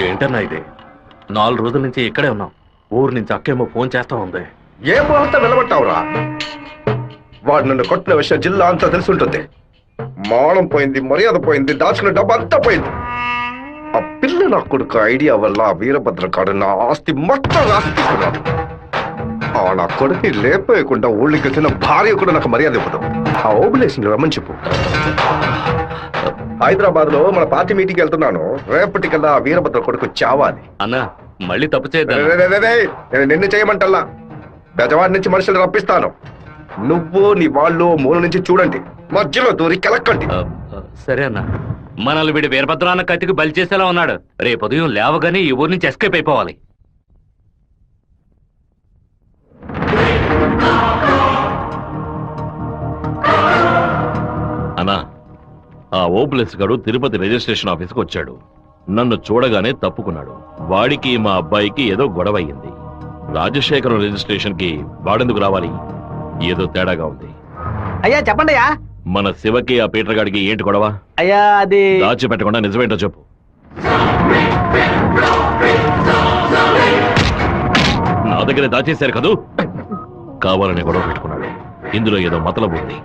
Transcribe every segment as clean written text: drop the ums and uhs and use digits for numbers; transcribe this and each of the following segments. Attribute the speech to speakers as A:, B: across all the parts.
A: ఏంటన్నా ఇది? 4 రోజుల నుంచి ఇక్కడే ఉన్నాం. ఊరు నుంచి అక్కేమో ఫోన్ చేస్తా ఉంది.
B: ఏ ముహూర్తం నిలబట్టావురా? వాడు నన్ను కొట్టిన విషయం జిల్లా అంతా తెలుసుంటుంది. మానం పోయింది, మర్యాద పోయింది, దాచుకున్న డబ్బు అంతా పోయింది. ఆ పిల్ల నా కొడుకు ఐడియా వల్ల వీరభద్ర కాడు నా ఆస్తి మొత్తం రాసిస్తున్నాడు. ఆ నా కొడుకుని లేపేయకుండా ఊళ్ళకి వచ్చిన భార్య కూడా నాకు మర్యాద ఇవ్వదు. ఆ ఓబులేషన్ రమ్మని చెప్పు. హైదరాబాద్ లో మన పార్టీ మీటింగ్ వెళ్తున్నాను. రేపటికల్లా వీరభద్ర కొడుకు చావాలి.
A: అన్నా మళ్ళీ తప్పు చేద్దాం.
B: నేను నిన్ను చేయమంటల్లా, బెజవాడి నుంచి మనుషులు రప్పిస్తాను. నువ్వు నీ వాళ్ళు మూల నుంచి చూడండి, మధ్యలో దూరి కెలక్కండి.
A: సరే అన్న. మనల్ని వీడి వీరభద్రాన్న కత్తికి బలి చేసేలా ఉన్నాడు. రేపు ఉదయం లేవగానే ఈ ఊరు నుంచి ఎస్కేప్ అయిపోవాలి.
C: అన్నా, ఆ ఓపులెస్ గడు తిరుపతి రిజిస్ట్రేషన్ ఆఫీస్కి వచ్చాడు. నన్ను చూడగానే తప్పుకున్నాడు. వాడికి మా అబ్బాయికి ఏదో గొడవ అయ్యింది. రాజశేఖరం రిజిస్ట్రేషన్ కి వాడెందుకు రావాలి? ఏదో తేడాగా ఉంది.
D: అయ్యా చెప్పండి అయ్యా.
C: మన శివకి ఆ పీటర్ గాడికి ఏంటి గొడవ?
D: అయ్యా అది
C: దాచిపెట్టకుండా నిజమేంటో చెప్పు. నా దగ్గర దాచేశారు కదూ. కావాలనే గొడవ పెట్టుకున్నాడు. ఇందులో ఏదో మతలబు ఉంది.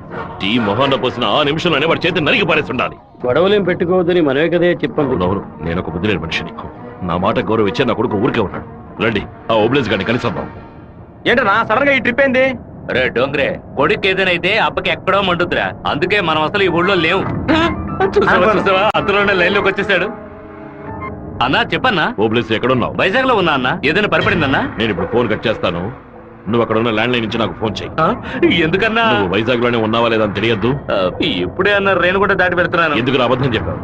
C: టీ మొహాన్న పోసిన ఆ నిమిషంలోనే వాడి చేతి నరికి పారేస్తుండాలి.
D: గొడవలేం పెట్టుకోవద్దని మనమే కదే చెప్పండి.
C: అవునవును, నేను ఒక బుద్ధి లేని మనిషిని. నా మాట గౌరవ ఇచ్చే నా కొడుకు ఊరికే ఉన్నాడు. రండి, ఆ ఓబ్లేస్ గారిని కలిసొద్దాం.
D: ఏంటన్నా సడన్ గా ఈ ట్రిప్ ఏంది?
A: రే డోంగ్రే, కొడుకు ఏదైతే అప్పకి ఎక్కడో మండుద్రా. అందుకే మనం అసలు ఈ ఊళ్ళో లేవు. చూసావా అతలోనే లైన్ లోకి వచ్చేసాడు. అన్నా చెప్పన్నా.
C: ఓబ్లేస్ ఎక్కడున్నావు?
A: వైజాగ్ లో ఉన్నా అన్న. ఏదైనా పరిపడిందన్నా?
C: నేను ఇప్పుడు ఫోన్ కట్ చేస్తాను. నువ్వు అక్కడ ఉన్న ల్యాండ్ లైన్ నుంచి నాకు ఫోన్ చెయ్యి.
A: ఎందుకన్నా?
C: నువ్వు వైజాగ్ లోనే ఉన్నావా లేదా అని తెలియద్దు.
A: ఇప్పుడే అన్న రేణు కూడా దాటి పెడుతున్నాను.
C: ఎందుకు అబద్ధం చెప్పావు?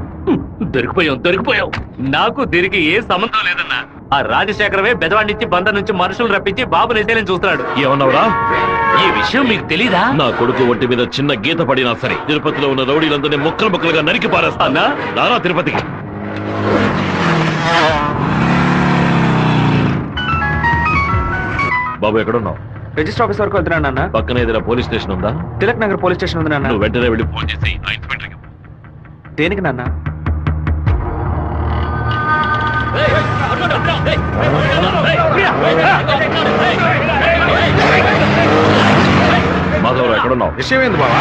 A: దొరికిపోయావు. నాకు దీనికి ఏ సంబంధం లేదన్నా. ఆ రాజశేఖరమే బెదవాడి నుంచి బందర్ నుంచి మనుషులు రప్పించి బాబు నిజాలని చూస్తున్నాడు.
C: ఏమన్నావురా?
A: ఈ విషయం మీకు తెలీదా?
C: నా కొడుకు ఒంటి మీద చిన్న గీత పడినా సరే తిరుపతిలో ఉన్న రౌడీలందరినీ ముక్కలు ముక్కలుగా నరికి పారేస్తానా? రారా తిరుపతికి. బాబు ఎక్కడున్నావు?
D: రిజిస్టర్ ఆఫీస్ వరకు వెళ్తున్నాను నాన్న.
C: పక్కన ఏదైనా పోలీస్ స్టేషన్ ఉందా?
D: తిలక్ నగర్ పోలీస్ స్టేషన్ ఉంది నాన్న.
C: నువ్వు వెంటనే వెళ్ళి ఫోన్ చేసి ఆ ఇన్స్పెక్టర్కి.
D: దేనికి నాన్న?
C: మాధవరావు ఎక్కడున్నావు?
B: విషయం ఏంది బావా?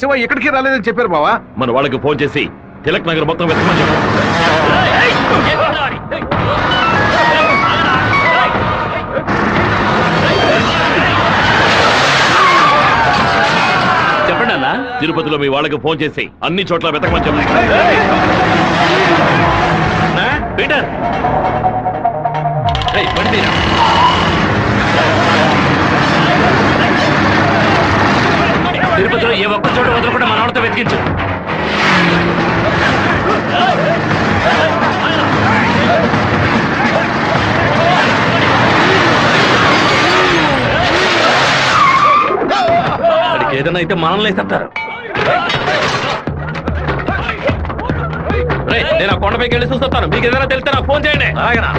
B: శివ ఎక్కడికి రాలేదని చెప్పారు బావా.
C: మన వాళ్ళకి ఫోన్ చేసి తిలక్ నగర్ మొత్తం వెతకమని చెప్పు.
A: చెప్పండి అన్న.
C: తిరుపతిలో మీ వాళ్ళకి ఫోన్ చేసి అన్ని చోట్ల వెతకమని చెప్పు.
A: పీటర్ తిరుపతిలో ఏ ఒక్క చోట వదలకుండా మన వాళ్ళతో వెతికించు. వాడికి ఏదైనా అయితే మనల్ని వేసేస్తారు. నేను ఆ కొండపైకి వెళ్ళి చూస్తాను. మీకు ఏదైనా తెలిస్తే నాకు ఫోన్ చేయండి. అలాగేనా?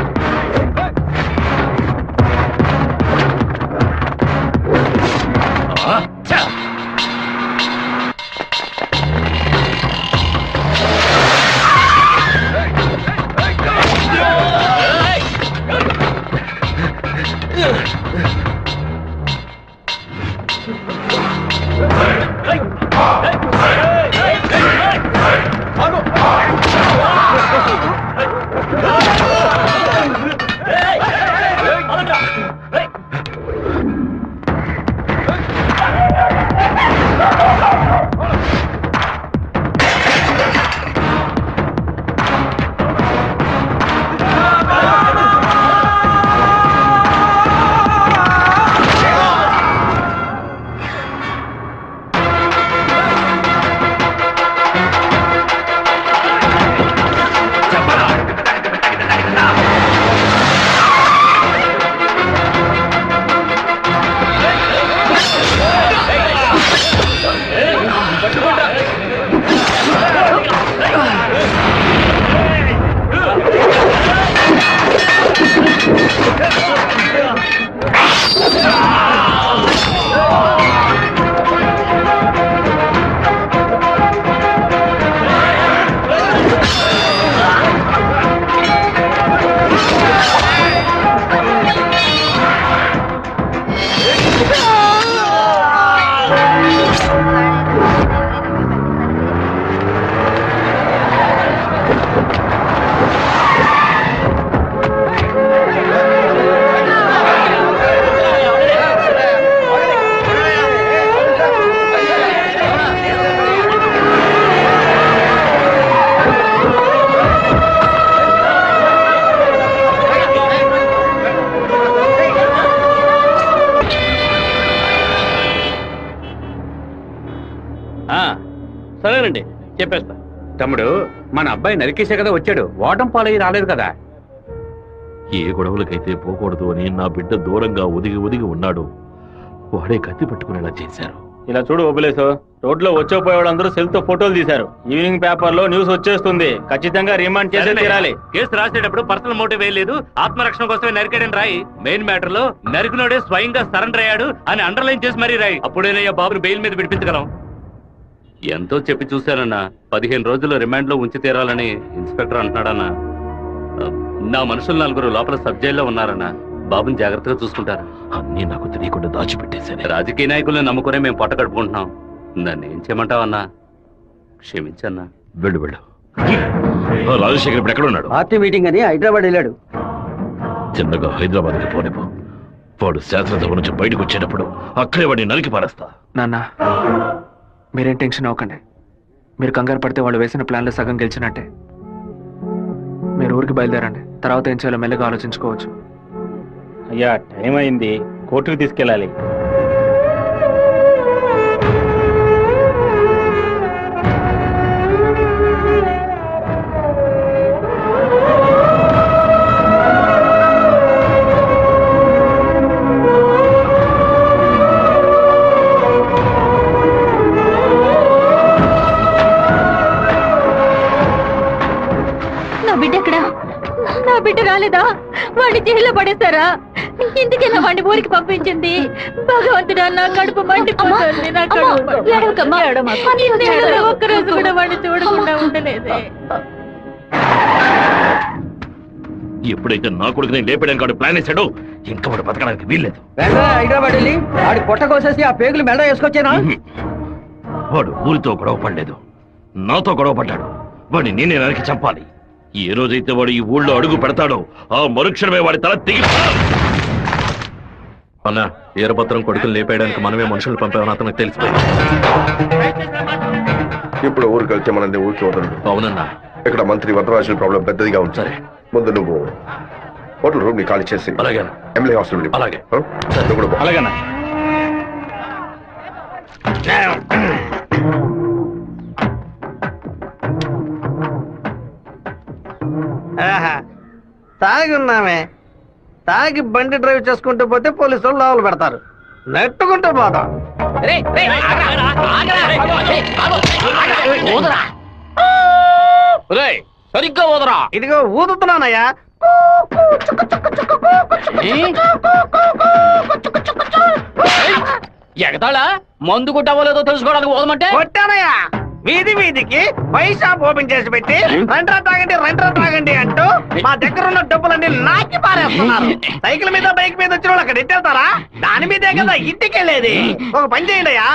E: అలాగేనండి, చెప్పేస్తా.
A: తమ్ముడు, మన అబ్బాయి నరికేసే కదా వచ్చాడు, ఓటం పాలయ్యి రాలేదు కదా.
C: ఏ గొడవలకైతే పోకూడదు అని నా బిడ్డ దూరంగా ఒదిగి ఉన్నాడు, వాడే కత్తి పట్టుకునేలా చేశారు.
E: ఇలా చూడు ఓబులేసు, రోడ్లో వచ్చేపోయేవాళ్ళందరూ సెల్ తో ఫోటోలు తీశారు. ఈవినింగ్ పేపర్ లో న్యూస్ వచ్చేస్తుంది. ఖచ్చితంగా రిమాండ్ చేసే తీరాలి.
A: కేసు రాసేటప్పుడు పర్సనల్ మోటివ్ వేయలేదు, ఆత్మరక్షణ కోసమే నరికాడని రాయి. మెయిన్ మ్యాటర్ లో నరికినోడే స్వయంగా సరెండర్ అయ్యాడు అని అండర్లైన్ చేసి మరీ రాయి. అప్పుడేనయ్యా బాబుని బెయిల్ మీద విడిపించగలం. ఎంతో చెప్పి చూశానన్నా, 15 రోజులు రిమాండ్ లో ఉంచి తీరాలని ఇన్స్పెక్టర్ అంటున్నాడన్నా. నా మనుషులు 4 లోపల సబ్ జైల్లో ఉన్నారన్నా. బాబుని జాగ్రత్తగా చూసుకుంటారు.
C: అన్నీ నాకు తెలియకుండా దాచిపెట్టేశాను.
A: రాజకీయ నాయకులను నమ్ముకునే మేము పొట్ట కడుపుకుంటున్నాం. నన్ను ఏం చేయమంటావన్నా? క్షమించన్నా.
C: వెళ్ళు. ఆ రాజశేఖర్ ఇప్పుడు ఎక్కడ ఉన్నాడు?
F: పార్టీ మీటింగ్ అని హైదరాబాద్ వెళ్ళాడు.
C: చిన్నగా హైదరాబాద్కి పోనిపో. వాడు శాసనసభ నుంచి బయటకు వచ్చేటప్పుడు అక్కడే వాడిని నరికి పారేస్తా.
D: నాన్న, మీరేం టెన్షన్ అవ్వకండి. మీరు కంగారు పడితే వాళ్ళు వేసిన ప్లాన్లో సగం గెలిచినట్టే. మీరు ఊరికి బయలుదేరండి, తర్వాత ఏం చేయాలో మెల్లగా ఆలోచించుకోవచ్చు.
E: అయ్యా, టైం అయింది, కోర్టుకు తీసుకెళ్ళాలి.
G: నా బిడ్డ ఎక్కడా? నా బిడ్డ రాలేదా? వాడిని జైల్లో పడేస్తారా? ఇందుకెలా వాడిని ఊరికి పంపించింది? భగవంతుడా, నా కడుపు మండిపోతుంది. నా ఒక్కరోజు కూడా వాడిని చూడకుండా ఉండలేదే.
C: ఎప్పుడైతే నా కొడుకు నేను లేపడానికి వాడు ప్లాన్ వేశాడో ఇంకా వాడు బతకడానికి వీల్లేదు.
F: వెంటనే హైదరాబాద్ వెళ్ళి వాడి పొట్ట కోసేసి ఆ పేగులు మెడ వేసుకొచ్చానా?
C: వాడు ఊరితో గొడవ పడలేదు, నాతో గొడవ పడ్డాడు. వాడిని నేనే నరికి చంపాలి. ఏ రోజైతే వాడు ఈ ఊళ్ళో అడుగు పెడతాడో ఆ మరుక్షణమే వాడి తల తెగి.
A: అన్నా, ఈరపత్రం కొడుకులు లేపేయడానికి మనమే మనుషులు పంపామని అతనికి తెలిసిపోయింది.
B: ఇప్పుడు ఊరికి వెళ్తే మనది ఊరికి వదలడు.
A: అవునన్నా.
B: ఇక్కడ మంత్రి వరదరాజుల ప్రాబ్లం పెద్దదిగా ఉంది.
A: సరే,
B: ముందు నువ్వు హోటల్ రూమ్ ని ఖాళీ చేసి
A: అలాగే
B: ఎమ్మెల్యే హాస్టల్.
A: అలాగే.
B: నువ్వు కూడా పో.
E: అలాగేనా?
F: తాగి ఉన్నామే, తాగి బండి డ్రైవ్ చేసుకుంటూ పోతే పోలీసు వాళ్ళు లోపల పెడతారు. నెట్టుకుంటూ పోతాం.
E: సరిగ్గా ఊదరా.
F: ఇదిగో ఊదుతున్నానయ్యా.
E: ఎగతాళా? మందు కొట్టవలేదో తెలుసుకోవడానికి పోదమంటే
F: కొట్టానయ్యా. వీధి వీధికి పైసా ఓపెన్ చేసి పెట్టి రెండ్రా తాగండి అంటూ మా దగ్గర ఉన్న డబ్బులన్నీ నాకి పారేస్తున్నారు. సైకిల్ మీద బైక్ మీద వచ్చిన వాళ్ళు అక్కడ ఎట్టేస్తారా? దాని మీదే కదా ఇంటికి వెళ్ళేది. ఒక పని చేయండి అయ్యా,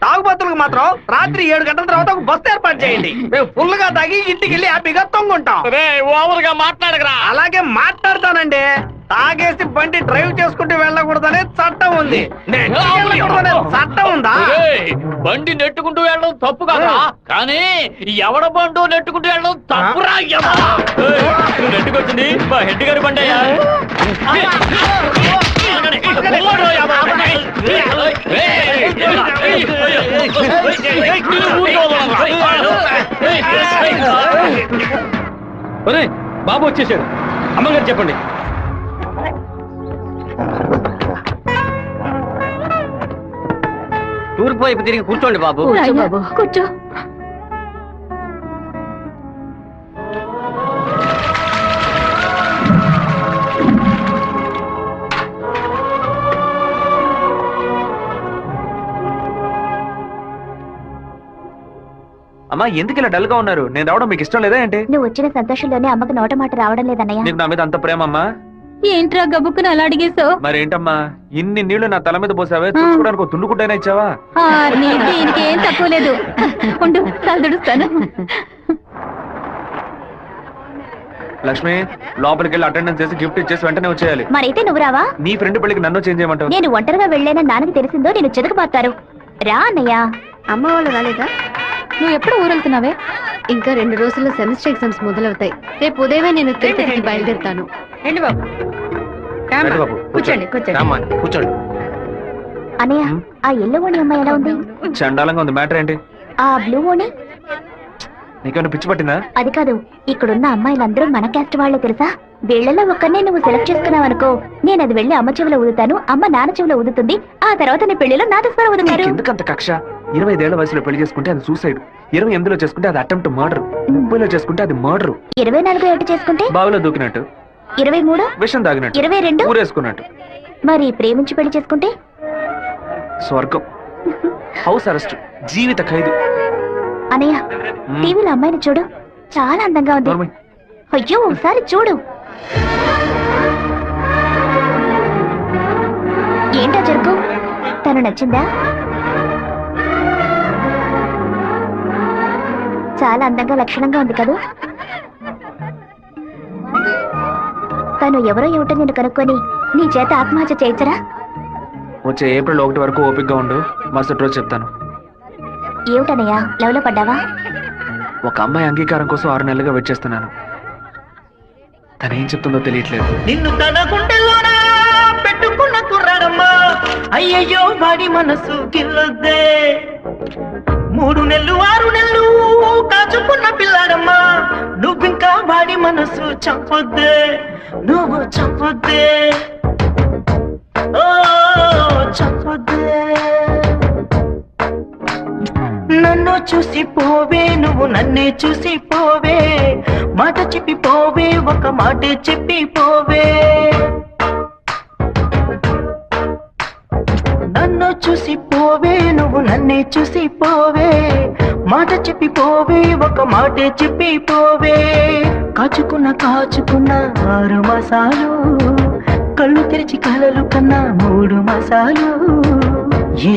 F: తాగుబోతులకు మాత్రం రాత్రి 7 గంటల తర్వాత ఒక బస్సు ఏర్పాటు చేయండి. మేము ఫుల్ గా తాగి ఇంటికి వెళ్ళి హ్యాపీగా తొంగుంటాం.
E: ఓవర్ గా మాట్లాడగరా.
F: అలాగే మాట్లాడతానండి. తాగేసి బండి డ్రైవ్ చేసుకుంటూ వెళ్ళకూడదనే చట్టం ఉంది. చట్టం ఉందా?
E: బండి నెట్టుకుంటూ వెళ్ళడం తప్పు కదా, కానీ ఎవడ బండు నెట్టుకుంటూ వెళ్ళడం తప్పురా. నెట్టుకొచ్చింది మా హెడ్ గారి బండి అయ్యా. బాబు వచ్చేసాడు. అమ్మగారు చెప్పండి.
F: తూర్పు వైపు తిరిగి కూర్చోండి బాబు.
G: బాబు కూర్చో.
D: అమ్మా, ఎందుకు ఇలా డల్ గా ఉన్నారు? నేను రావడం మీకు ఇష్టం లేదా ఏంటి?
G: నువ్వు వచ్చిన సంతోషంలోనే అమ్మకి నోట మాట రావడం లేదన్నయ్య.
D: నీకు నా మీద అంత ప్రేమ అమ్మా?
G: ఏంట్రా గబుక్కుని అలా అడిగేశావు?
D: మరేంటమ్మా, ఇన్ని నీళ్లు నా తల మీద పోసావే, చూసుకోవడానికి తుండుకుంటైనా ఇచ్చావా?
G: ఏం తక్కువ లేదు. ఉండు, తలదుడుస్తాను.
D: లక్ష్మి, లోపలికి వెళ్ళి అటెండెన్స్ చేసి గిఫ్ట్ ఇచ్చేసి వెంటనే వచ్చేయాలి.
G: మరైతే నువ్వు రావా?
D: నీ ఫ్రెండ్ పెళ్లికి నన్ను చేంజ్ చేయమంటావు?
G: నేను ఒంటరిగా వెళ్ళానని నాన్నకి తెలిసిందో నేను చెదకబాతారు. రా అన్నయ్య. అమ్మ వాళ్ళు రాలేదా? నువ్వు ఎప్పుడు ఊరెళ్తున్నావే?
H: ఇంకా 2 రోజుల్లో సెమిస్టర్ ఎగ్జామ్స్ మొదలవుతాయి. రేపు ఉదయమే నేను తిరుపతికి బయలుదేరుతాను.
F: కూర్చోండి.
G: అన్నయ్య, ఆ ఎల్లో ఓణి అమ్మాయి ఎలా ఉంది?
D: చండాలంగా ఉంది. మ్యాటర్ ఏంటి?
G: ఆ బ్లూ ఓణి
D: నీకేమైనా పిచ్చి పట్టిందా?
G: అది కాదు, ఇక్కడున్న అమ్మాయిలందరూ మన క్యాస్ట్ వాళ్ళే తెలుసా? వీళ్ళలో ఒక్కరినే నువ్వు సెలెక్ట్ చేసుకున్నావు అనుకో, నేను అది వెళ్ళి అమ్మ చెవిలో ఊదుతాను, అమ్మ నాన్న చెవిలో ఊదుతుంది, ఆ తర్వాత నీ పెళ్లిలో నా దస్వర ఊదుతారు.
D: ఎందుకంత కక్ష? 25 ఏళ్ల వయసులో పెళ్లి చేసుకుంటే అది సూసైడ్, 28లో చేసుకుంటే అది అటెంప్ట్ మర్డర్, 30లో చేసుకుంటే అది మర్డర్,
G: 24 ఏట చేసుకుంటే
D: బావిలో దూకినట్టు,
G: 23
D: విషం తాగినట్టు,
G: 22
D: ఊరేసుకున్నట్టు.
G: మరి ప్రేమించి పెళ్లి చేసుకుంటే
D: స్వర్గం, హౌస్ అరెస్ట్, జీవిత ఖైదు.
G: అనయ్య, టీవీలో అమ్మాయిని చూడు, చాలా అందంగా ఉంది.
D: నోర్మై.
G: అయ్యో ఒకసారి చూడు. ఏంటా జరుగు? తను నచ్చిందా? చాలా అందంగా లక్షణంగా ఉంది కదూ. తను ఎవరో ఏమిటో నేను కనుక్కొని నీ చేత ఆత్మహత్య చేయించరా?
D: వచ్చే ఏప్రిల్ 1 వరకు ఓపికగా ఉండు, మరుసటి రోజు చెప్తాను.
G: ఏమిటనయ్యా, లవ్ లో పడ్డావా?
D: ఒక అమ్మాయి అంగీకారం కోసం 6 నెలలుగా వెయిట్ చేస్తున్నాను. తనేం చెప్తుందో తెలియట్లేదు.
F: నిన్ను తన గుండెల్లోనా పెట్టుకున్న కుర్రాడమ్మా, అయ్యయ్యో వాడి మనసు గిల్లొద్దే. 3 నెలలు 6 నెలలు కాచుకున్న పిల్లాడమ్మా, నువ్వింకా వాడి మనసు చంపొద్దే, నువ్వు చంపొద్దే, ఓ చంపొద్దే. నన్ను చూసి పోవే, నువ్వు నన్నే చూసి పోవే, మాట చెప్పి పోవే, ఒక మాటే చెప్పి పోవే. నన్ను చూసి పోవే, నువ్వు నన్నే చూసి పోవే, మాట చెప్పి పోవే, ఒక మాటే చెప్పి పోవే. కాచుకున్న 6 మాసాలు, కళ్ళు తెరిచి కలలు కన్నా 3 మాసాలు.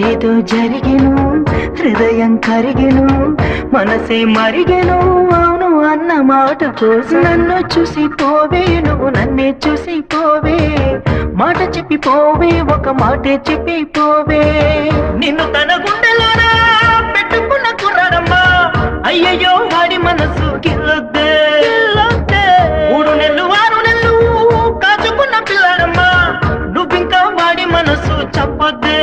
F: ఏదో జరిగెను, హృదయం కరిగెను, మనసే మరిగెను, అవును అన్న మాట కోసం. నన్ను చూసి పోవే, నువ్వు నన్నే చూసి పోవే, మాట చెప్పి పోవే, ఒక మాటే చెప్పి పోవే. నిన్ను తన గుండెలోనా పెట్టుకున్న కుర్రాడమ్మా, అయ్యయ్యో వాడి మనసు గిల్లొద్దే. 3 నెలలు 6 నెలలు కాచుకున్న పిల్లాడమ్మా, నువ్వింకా వాడి మనసు చంపొద్దే.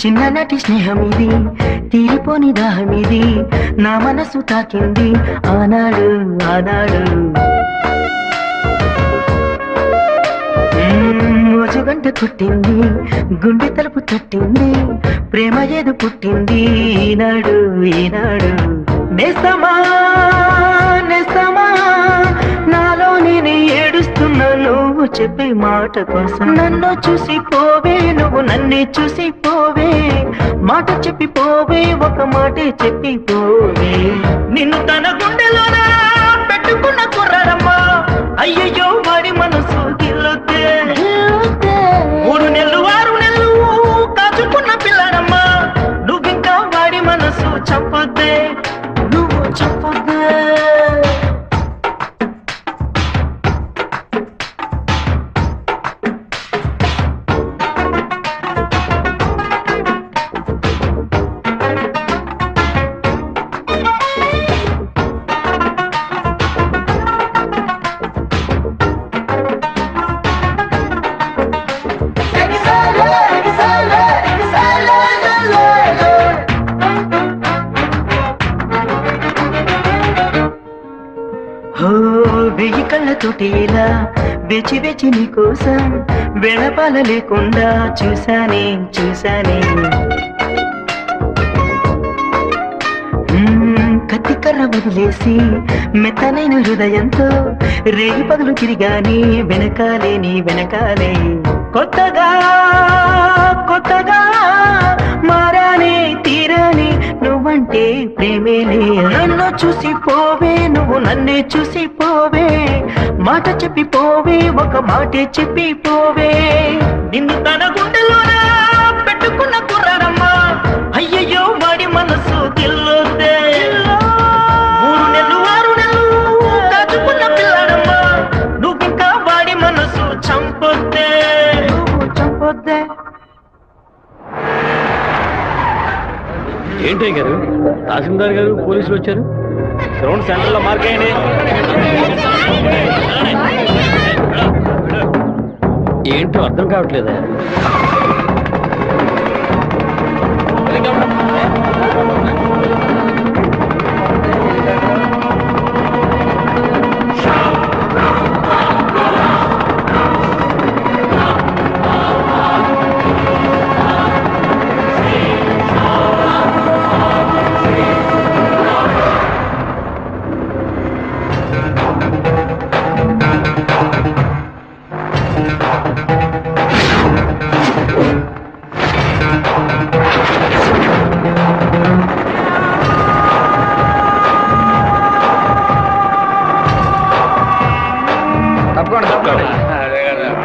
F: చిన్ననాటి స్నేహమిది, తీరిపోని దాహమిది, నా మనసు తాకింది ఆనాడు ఆనాడు. రోజుగంట కొట్టింది, గుండె తలుపు తట్టింది, ప్రేమ ఏదో పుట్టింది ఈనాడు ఈనాడు. నేస్తమా నేస్తమా, నాలో నేను ఏడుస్తున్నా నువ్వు చెప్పే మాట కోసం. నన్ను చూసి పోవే, నువ్వు నన్నే చూసి పోవే, మాట చెప్పి పోవే, ఒక మాటే చెప్పి పోవే. నిన్ను తన గుండెలోనా పెట్టుకున్న కుర్రాడమ్మా, అయ్యయ్యో వాడి మనసు గిల్లొద్దే. 3 నెలలు 6 నెలలు కాచుకున్న పిల్లాడమ్మా, నువ్వింకా వాడి మనసు చంపొద్దే, నువ్వు చంపొద్దే. వెయ్యి కళ్ళతోటి ఇలా వేచి వేచి నీ కోసం వెళపాల లేకుండా చూసానే చూసానే. కత్తికర్ర వదిలేసి మెత్తనైన హృదయంతో రేగి పగలు తిరిగాని వెనకాలే నీ వెనకాలే. కొత్తగా కొత్తగా మారానే తీరాని, నువ్వంటే ప్రేమేలే. నన్ను చూసి పోవే, నువ్వు నన్నే చూసి పోవే, మాట చెప్పి పోవే, ఒక మాటే చెప్పి పోవే. నిన్ను తన గుండెలోనా పెట్టుకున్న కుర్రాడమ్మా, అయ్యయ్యో వాడి మనసు గిల్లొద్దే.
A: ఏంటి గారు తహసీల్దార్ గారు పోలీసులు వచ్చారు?
E: గ్రౌండ్ సెంటర్ లో మార్క్ అయ్యండి.
A: ఏంటో అర్థం కావట్లేదా?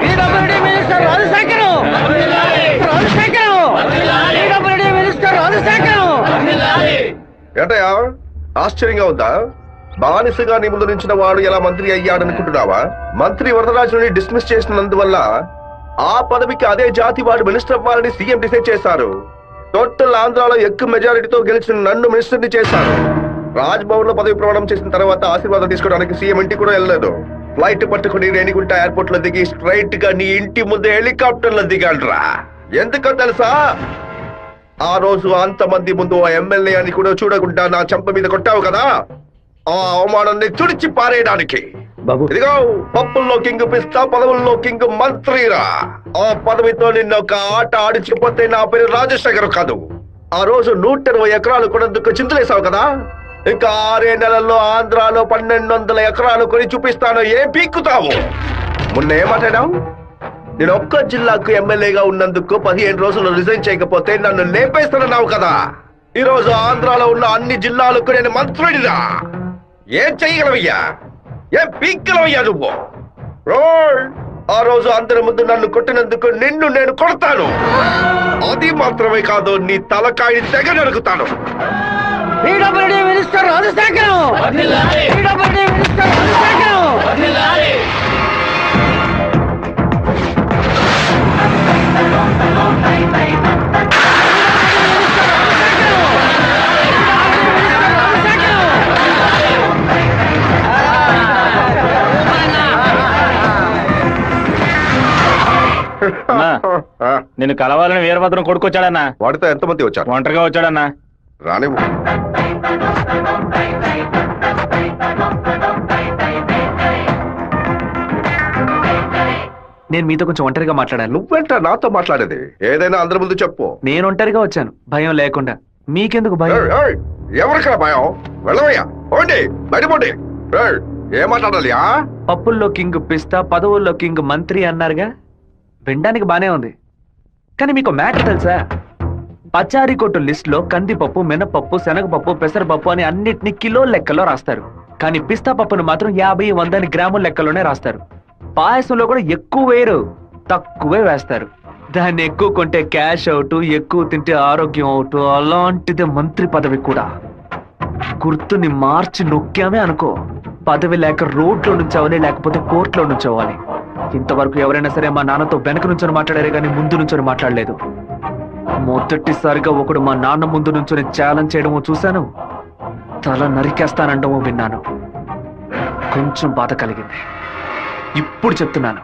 F: PWD minister Rajasekharam. PWD minister Rajasekharam.
B: ఏంటయ్యా ఆశ్చర్యంగా ఉందా? బానిసగా నీ ముందు నుంచిన వాడు ఎలా మంత్రి అయ్యాడనుకుంటున్నావా? మంత్రి వరదరాజుని డిస్మిస్ చేసినందువల్ల ఆ పదవికి అదే జాతి వాడు మినిస్టర్ అవ్వాలని సీఎం డిసైడ్ చేశారు. టోటల్ ఆంధ్రాలో ఎక్కువ మెజారిటీతో గెలిచిన నన్ను మినిస్టర్ని చేశారు. రాజ్భవన్ లో పదవి ప్రమాణం చేసిన తర్వాత ఆశీర్వాదం తీసుకోవడానికి సీఎం ఇంటికి కూడా వెళ్ళలేదు. ఫ్లైట్ పట్టుకుని రేణిగుంట ఎయిర్పోర్ట్ లో దిగి స్ట్రైట్ గా నీ ఇంటి ముందే హెలికాప్టర్ లో దిగాడ్రా. ఎందుకో తెలుసా? ఆ రోజు అంతమంది ముందు ఆ ఎమ్మెల్యే అని కూడా చూడకుండా నా చెంప మీద కొట్టావు కదా, ఆ అవమానాన్ని తుడిచి పారేయడానికి. ఇదిగో పప్పుల్లో కింగ్ పిస్తా, పదవుల్లో కింగ్ మంత్రిరా. ఆ పదవితో నిన్న ఒక ఆట ఆడించకపోతే నా పేరు రాజశేఖర్ కాదు. ఆ రోజు 120 ఎకరాలు కొనేందుకు చింతలేసావు కదా, ఇంకా 6 నెలల్లో ఆంధ్రాలో 1200 ఎకరాలు కొని చూపిస్తాను. ఏం పీక్కుతావు? మొన్న ఏమాటాడావు? నేను ఒక్క జిల్లాకు ఎమ్మెల్యేగా ఉన్నందుకు 15 రోజులు రిజైన్ చేయకపోతే నన్ను లేపేస్తానన్నావు కదా. ఈ రోజు ఆంధ్రాలో ఉన్న అన్ని జిల్లాలకు నేను మంత్రుడిరా. ఏం చెయ్యగలవయ్యా? ఏం పీక్కలవయ్యా నువ్వు? ఆ రోజు అందరి ముందు నన్ను కొట్టినందుకు నిన్ను నేను కొడతాను. అది మాత్రమే కాదు, నీ తలకాయని తెగ నరుకుతాను.
F: PWD minister Rajasekharam. PWD minister Rajasekharam.
E: నేను కలవాలని వీరభద్రం కొడుకొచ్చాడన్నా.
B: వాడితో ఎంతమంది వచ్చారు?
E: ఒంటరిగా వచ్చాడన్నా.
B: రానివ్వు.
D: నేను మీతో కొంచెం ఒంటరిగా మాట్లాడాను.
B: నువ్వేంట నాతో మాట్లాడేది? ఏదైనా అందరి ముందు చెప్పు.
D: నేను ఒంటరిగా వచ్చాను, భయం లేకుండా. మీకెందుకు భయం?
B: ఎవరికరా భయం? వెళ్ళవయ్యా, పోండి, బయటపోండి. ఏం మాట్లాడాలి?
D: పప్పుల్లో కింగ్ పిస్తా, పదవుల్లో కింగ్ మంత్రి అన్నారుగా, వినడానికి బానే ఉంది. కానీ మీకు మ్యాటర్ తెలుసా? పచారీ కొట్టు లిస్ట్ లో కందిపప్పు, మినపప్పు, శనగపప్పు, పెసరపప్పు అని అన్నిటినీ కిలో లెక్కలో రాస్తారు. కానీ పిస్తా పప్పును మాత్రం 50-100 గ్రాముల లెక్కలోనే రాస్తారు. పాయసంలో కూడా ఎక్కువ వేయరు, తక్కువే వేస్తారు. దాన్ని ఎక్కువ కొంటే క్యాష్ అవుట్, ఎక్కువ తింటే ఆరోగ్యం అవుట్. అలాంటిదే మంత్రి పదవి కూడా. గుర్తుని మార్చి నొక్కామే అనుకో, పదవి లేక రోడ్లో నుంచోవాలి, లేకపోతే కోర్టులో నుంచోవాలి. ఇంతవరకు ఎవరైనా సరే మా నాన్నతో వెనక నుంచొని మాట్లాడారే కానీ ముందు నుంచొని మాట్లాడలేదు. మొదటిసారిగా ఒకడు మా నాన్న ముందు నుంచొని ఛాలెంజ్ చేయడమో చూశాను, తల నరికేస్తానండమో విన్నాను. కొంచెం బాధ కలిగింది. ఇప్పుడు చెప్తున్నాను,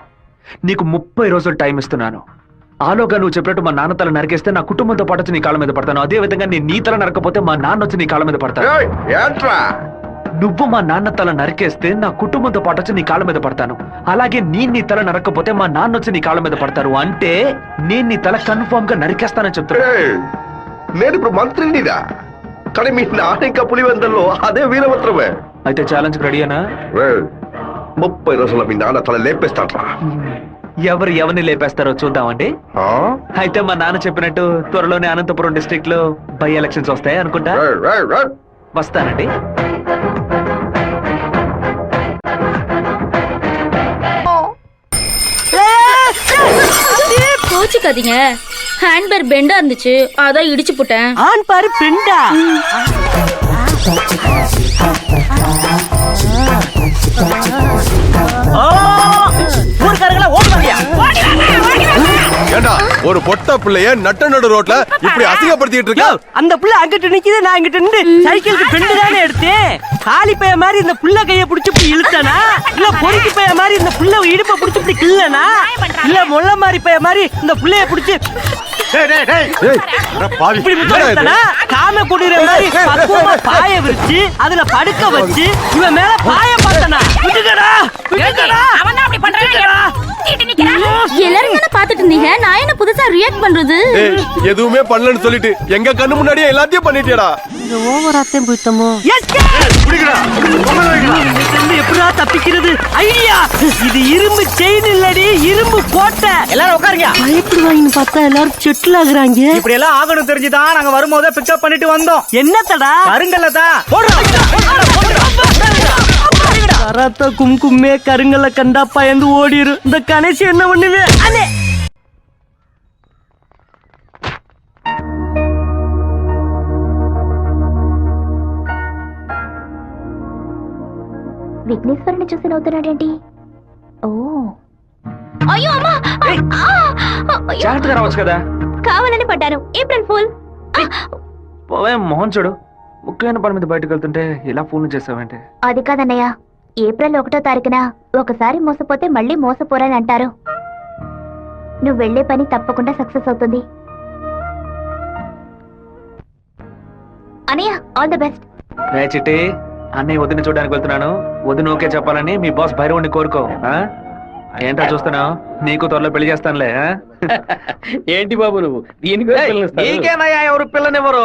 D: నీకు 30 రోజులు టైం ఇస్తున్నాను. ఆలోగా నువ్వు చెప్పినట్టు మా నాన్న తల నరికేస్తే నా కుటుంబంతో పాటు వచ్చి నీ కాళ్ళ మీద పడతాను. అదే విధంగా నీ తల నరకపోతే మా నాన్న వచ్చి నీ కాళ్ళ మీద పడతాను. నువ్వు మా నాన్న తల నరికేస్తే నా కుటుంబంతో పాటు వచ్చి నీ కాళ్ళ మీద పడతాను. అలాగే నీ తల నరకపోతే మా నాన్న వచ్చి నీ కాళ్ళ మీద పడతారు. అంటే నేను నీ తల కన్ఫర్మ్ గా నరికేస్తానని చెప్తున్నా.
B: నేను ఇప్పుడు మంత్రినిదా, కానీ మీ నాన్న ఇంకా పులివెందల్లో అదే వీరభద్రమే.
D: అయితే ఛాలెంజ్ రెడీనా?
B: 30 రోజుల మీ నాన్న తల లేపేస్తాడ్రా.
D: ఎవరిని లేపేస్తారో చూద్దామండి. అయితే మా నాన్న చెప్పినట్టు త్వరలోనే అనంతపురం డిస్ట్రిక్ట్ లో బై ఎలక్షన్స్ వస్తాయి అనుకుంటా. వస్తానండి.
G: கோச்சுக்காதீங்க, ஹேண்ட்பேர் பெண்டா இருந்துச்சு, அதான் இடிச்சு போட்டேன்.
F: ஆன் பாரு பெண்டா.
B: ఏంటా
I: ஒரு பொட்ட பிள்ளைய நட்ட நடு ரோட்ல இப்படி அசிங்கப்படுத்திட்டு இருக்க.
J: அந்த புள்ள அங்கிட்டு நிக்குது, நான் இங்கிட்டு நின்று சைக்கிளுக்கு பெண்டு தானே எடுத்தேன். காலி பைய மாதிரி இந்த புள்ள கைய புடிச்சு இப்படி இழுத்தனா, இல்ல பொறுக்கி பைய மாதிரி இந்த புள்ள இடுப்ப புடிச்சு இப்படி கிள்ளனா, இல்ல முள்ள மாதிரி பைய மாதிரி இந்த புள்ளைய புடிச்சு இப்படி முத்தனா, காம குடிற மாதிரி பக்குவமா பாய விரிச்சு அதுல படுக்க வச்சு இவன் மேல பாய பார்த்தனா. விட்டுக்கடா விட்டுக்கடா,
G: அவன் அப்படி பண்றானே. எல்லாரும் என்ன பாத்துட்டு இருந்தீங்க, நான் என்ன புதுசா ரியாக்ட் பண்றது?
I: எதுவுமே பண்ணலன்னு சொல்லிட்டு எங்க கண்ணு முன்னாடியே எல்லாத்தையும் பண்ணிட்டியடா.
J: இந்த ஓவராத்தையும் போயிட்டோமோ. எப்படா தப்பிக்கிறது? ஐடியா, இது இரும்பு செயின் இல்லடி, இரும்பு கோட்டை.
F: எல்லாரும் உட்காருங்க.
J: பயப்படுவாங்கன்னு பார்த்தா எல்லாரும் செட்டில் ஆகுறாங்க.
F: இப்படி எல்லாம் ஆகணும் தெரிஞ்சுதான் நாங்க வரும்போதே பிக்கப் பண்ணிட்டு வந்தோம்.
J: என்னத்தடா?
F: கருங்கல்ல தான்.
J: கராத்தா கும்கும்மே கருங்கல்ல கண்டா பயந்து ஓடிரு. இந்த கணேசி என்ன பண்ணுவே? அண்ணே
G: విఘ్నేశ్వరుని చూసి నవ్వుతున్నాడేంటి? ఓ అయ్యో అమ్మా,
D: జాగ్రత్తగా రావచ్చు కదా.
G: కావాలని పడ్డాను. April full.
D: పోవే మోహన్ చూడు, ముఖ్యమైన పని మీద బయటకు వెళ్తుంటే ఇలా ఫోన్ చేసావంటే.
G: అది కాదన్నయ్య, ఏప్రిల్ 1వ తారీఖున ఒకసారి మోసపోతే మళ్ళీ మోసపోరని అంటారు. నువ్వు వెళ్లే పని తప్పకుండా సక్సెస్ అవుతుంది. అన్నయ్య, ఆల్ ది బెస్ట్.
D: రే చిట్టి, అన్నయ్య వదిన చూడడానికి వెళ్తున్నాను. వదిన ఓకే చెప్పాలని మీ బాస్ భైరవుని కోరుకో. ఏంటో చూస్తున్నావు, నీకు త్వరలో పెళ్లి చేస్తానులే.
E: ఏంటి బాబు నువ్వు దీనికి
F: నీకేనయ్యా ఎవరు పిల్లనివ్వరు?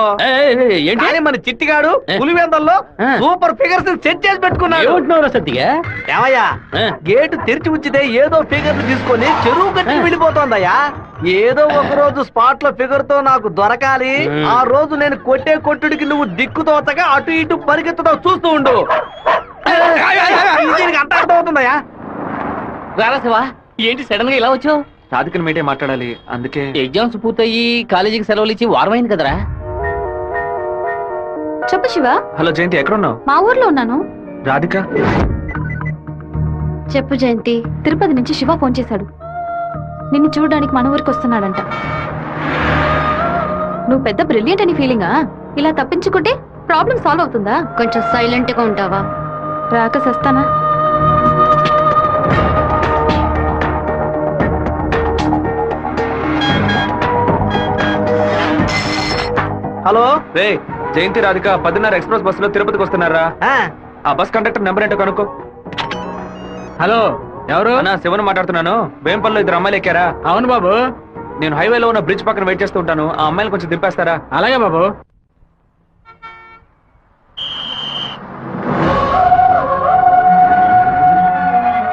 F: కానీ మన చిట్టిగాడు పులివెందల్లో సూపర్ ఫిగర్స్ సెట్ చేసి పెట్టుకున్నాడు.
E: సత్తిగా
F: ఏమయ్యా, గేటు తెరిచి ఉంచితే ఏదో ఫిగర్ తీసుకొని చెరువు కట్టి వెళ్ళిపోతోందయ్యా. ఏదో ఒక రోజు స్పాట్ లో ఫిగర్ తో నాకు దొరకాలి. ఆ రోజు నేను కొట్టే కొట్టుడికి నువ్వు దిక్కుతోచగా అటు ఇటు పరిగెత్తుతావు, చూస్తూ ఉండు. దీనికి అంత అర్థం అవుతుందయ్యా.
E: రారా శివా, ఏంటి సడన్ గా ఇలా వచ్చావు?
D: రాధికని మీటే మాట్లాడాలి, అందుకే.
E: ఎగ్జామ్స్ పూర్తయి కాలేజీకి సెలవులు ఇచ్చి వారమైంది కదరా.
G: చెప్పు శివ.
D: హలో జయంతి, ఎక్కడున్నావు?
G: మా ఊర్లో ఉన్నాను.
D: రాధిక,
H: చెప్పు జయంతి.
G: తిరుపతి నుంచి శివ ఫోన్ చేశాడు. నిన్ను చూడడానికి మన ఊరికి వస్తున్నాడంట. నువ్వు పెద్ద బ్రిలియంట్ అని ఫీలింగా? ఇలా తప్పించుకుంటే ప్రాబ్లం సాల్వ్ అవుతుందా?
H: కొంచెం సైలెంట్ గా ఉంటావా?
G: రాక సస్తానా?
F: హలో
D: రే జయంతి రాధిక 10:30 ఎక్స్ప్రెస్ బస్సులో తిరుపతికి వస్తున్నారా? ఆ బస్ కండక్టర్ నెంబర్ ఏంటో కనుక్కో.
E: హలో, ఎవరు?
D: అన్నా, శివన్ మాట్లాడుతున్నాను. వేంపల్లో 2 అమ్మాయిలు ఎక్కారా?
E: అవును బాబు.
D: నేను హైవేలో ఉన్న బ్రిడ్జ్ పక్కన వెయిట్ చేస్తూ ఉంటాను. ఆ అమ్మాయిలు కొంచెం దింపేస్తారా?
E: అలాగే బాబు.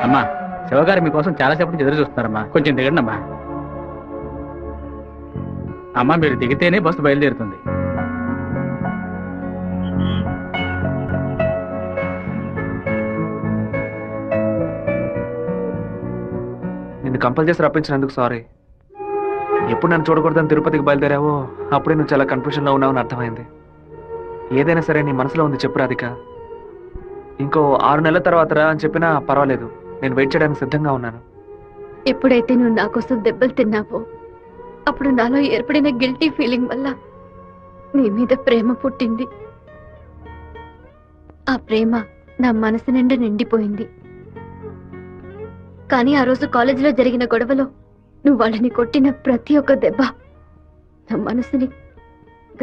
E: అమ్మా, శివగారు మీకోసం చాలాసేపు నుంచి ఎదురు చూస్తున్నారమ్మా, కొంచెం దిగండి అమ్మా. అమ్మా, మీరు దిగితేనే బస్సు బయలుదేరుతుంది.
D: నిన్ను కంపల్ చేసి రప్పించినందుకు సారీ. ఎప్పుడు నన్ను చూడకూడదని తిరుపతికి బయలుదేరావో అప్పుడే నువ్వు చాలా కన్ఫ్యూజన్ లో ఉన్నావని అర్థమైంది. ఏదైనా సరే నీ మనసులో ఉంది చెప్పు రాధిక. ఇంకో 6 నెలల తర్వాత రా అని చెప్పినా పర్వాలేదు, నేను వెయిట్ చేయడానికి సిద్ధంగా ఉన్నాను.
H: ఎప్పుడైతే నువ్వు నా కోసం దెబ్బలు తిన్నావో అప్పుడు నాలో ఏర్పడిన గిల్టీ ఫీలింగ్ వల్ల నీ మీద ప్రేమ పుట్టింది. ఆ ప్రేమ నా మనసు నిండా నిండిపోయింది. కానీ ఆ రోజు కాలేజీలో జరిగిన గొడవలో నువ్వు వాళ్ళని కొట్టిన ప్రతి ఒక్క దెబ్బ నా మనసుని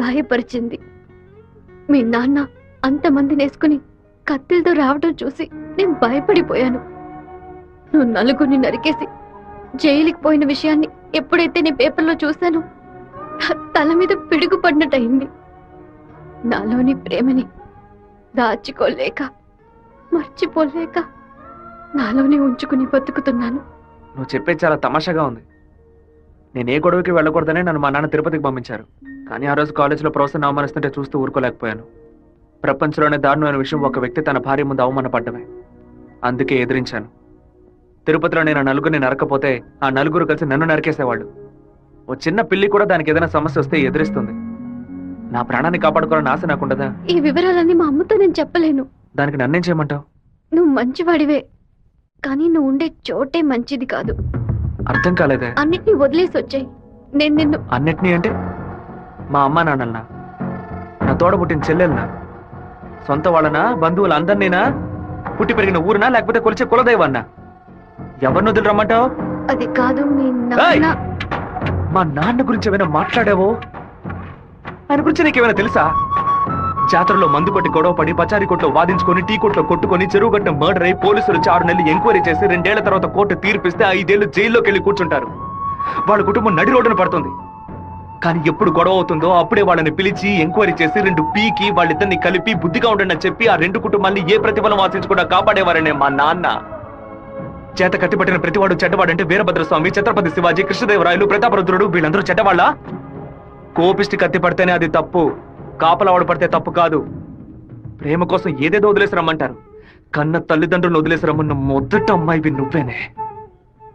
H: గాయపరిచింది. మీ నాన్న అంతమందిని వేసుకుని కత్తిలతో రావడం చూసి నేను భయపడిపోయాను. నువ్వు నలుగురిని నరికేసి జైలుకి పోయిన విషయాన్ని ఎప్పుడైతే నీ పేపర్లో చూశానో నా తల మీద పిడుగు పడినట్టయింది. నాలోని ప్రేమని దాచుకోలేక మర్చిపోలేక నాలోనే ఉంచుకుని బతుకుతున్నాను.
D: నువ్వు చెప్పేది చాలా తమాషాగా ఉంది. నేను ఏ గొడవకి వెళ్ళకూడదనే నన్ను మా నాన్న తిరుపతికి పంపించారు. కానీ ఆ రోజు కాలేజీలో ప్రొఫెసర్ని అవమానిస్తుంటే చూస్తూ ఊరుకోలేకపోయాను. ప్రపంచంలోనే దారుణమైన విషయం ఒక వ్యక్తి తన భార్య ముందు అవమానపడ్డమే. అందుకే ఎదిరించాను. తిరుపతిలో నేను ఆ నలుగురిని నరకపోతే ఆ నలుగురు కలిసి నన్ను నరికేసేవాళ్ళు. ఓ చిన్న పిల్లి కూడా దానికి ఏదైనా సమస్య వస్తే ఎదిరిస్తుంది. నా ప్రాణాన్ని కాపాడుకోవాలని ఆశ నాకుండదా?
H: ఈ వివరాలన్నీ మా అమ్మతో నేను చెప్పలేను.
D: దానికి నన్నేం చేయమంటావు?
H: నువ్వు మంచివాడివే, కానీ నువ్వు ఉండే చోటే మంచిది కాదు.
D: అర్థం కాలేదే.
H: అన్నిటినీ వదిలేసి వచ్చాయి. నేను నిన్ను
D: అన్నిటినీ అంటే మా అమ్మ నాన్నల్నా, నా తోడ పుట్టిన చెల్లెల్నా, సొంత వాళ్ళనా, బంధువులు అందరినీనా, పుట్టి పెరిగిన ఊరునా, లేకపోతే కొలిచే కులదైవన్నా? ఎవరిని వదిలి రమ్మంటావు?
H: అది కాదు మీ
D: ఏయ్!
H: నాన్న.
D: మా నాన్న గురించి ఏమైనా మాట్లాడావో? ఆయన గురించి నీకేమైనా తెలుసా? జాతరలో మందు కొట్టి గొడవ పడి పచారీ కొట్లో వాదించుకొని టీ కొట్లో కొట్టుకొని చెరువు గట్ట మర్డర్ అయి పోలీసులు 6 నెలలు ఎంక్వైరీ చేసి 2 ఏళ్ల తర్వాత కోర్టు తీర్పిస్తే 5 ఏళ్లు జైల్లోకి వెళ్ళి కూర్చుంటారు. వాళ్ళ కుటుంబం నడి రోడ్డున పడుతుంది. కానీ ఎప్పుడు గొడవ అవుతుందో అప్పుడే వాళ్ళని పిలిచి ఎంక్వైరీ చేసి 2 పీకి వాళ్ళిద్దరిని కలిపి బుద్ధిగా ఉండండి అని చెప్పి ఆ 2 కుటుంబాన్ని ఏ ప్రతిఫలం ఆశించకుండా కాపాడేవారనే మా నాన్న. చేత కట్టిపట్టిన ప్రతివాడు చెడ్డవాడంటే వీరభద్రస్వామి, ఛత్రపతి శివాజీ, కృష్ణదేవరాయలు, ప్రతాపరుద్రుడు వీళ్ళందరూ చెడ్డవాళ్ళ? కోపిష్టి కత్తి పడితేనే అది తప్పు, కాపలావాడు పడితే తప్పు కాదు. ప్రేమ కోసం ఏదేదో వదిలేసి రమ్మంటారు. కన్న తల్లిదండ్రులను వదిలేసి రమ్మన్న మొదట అమ్మాయివి నువ్వేనే.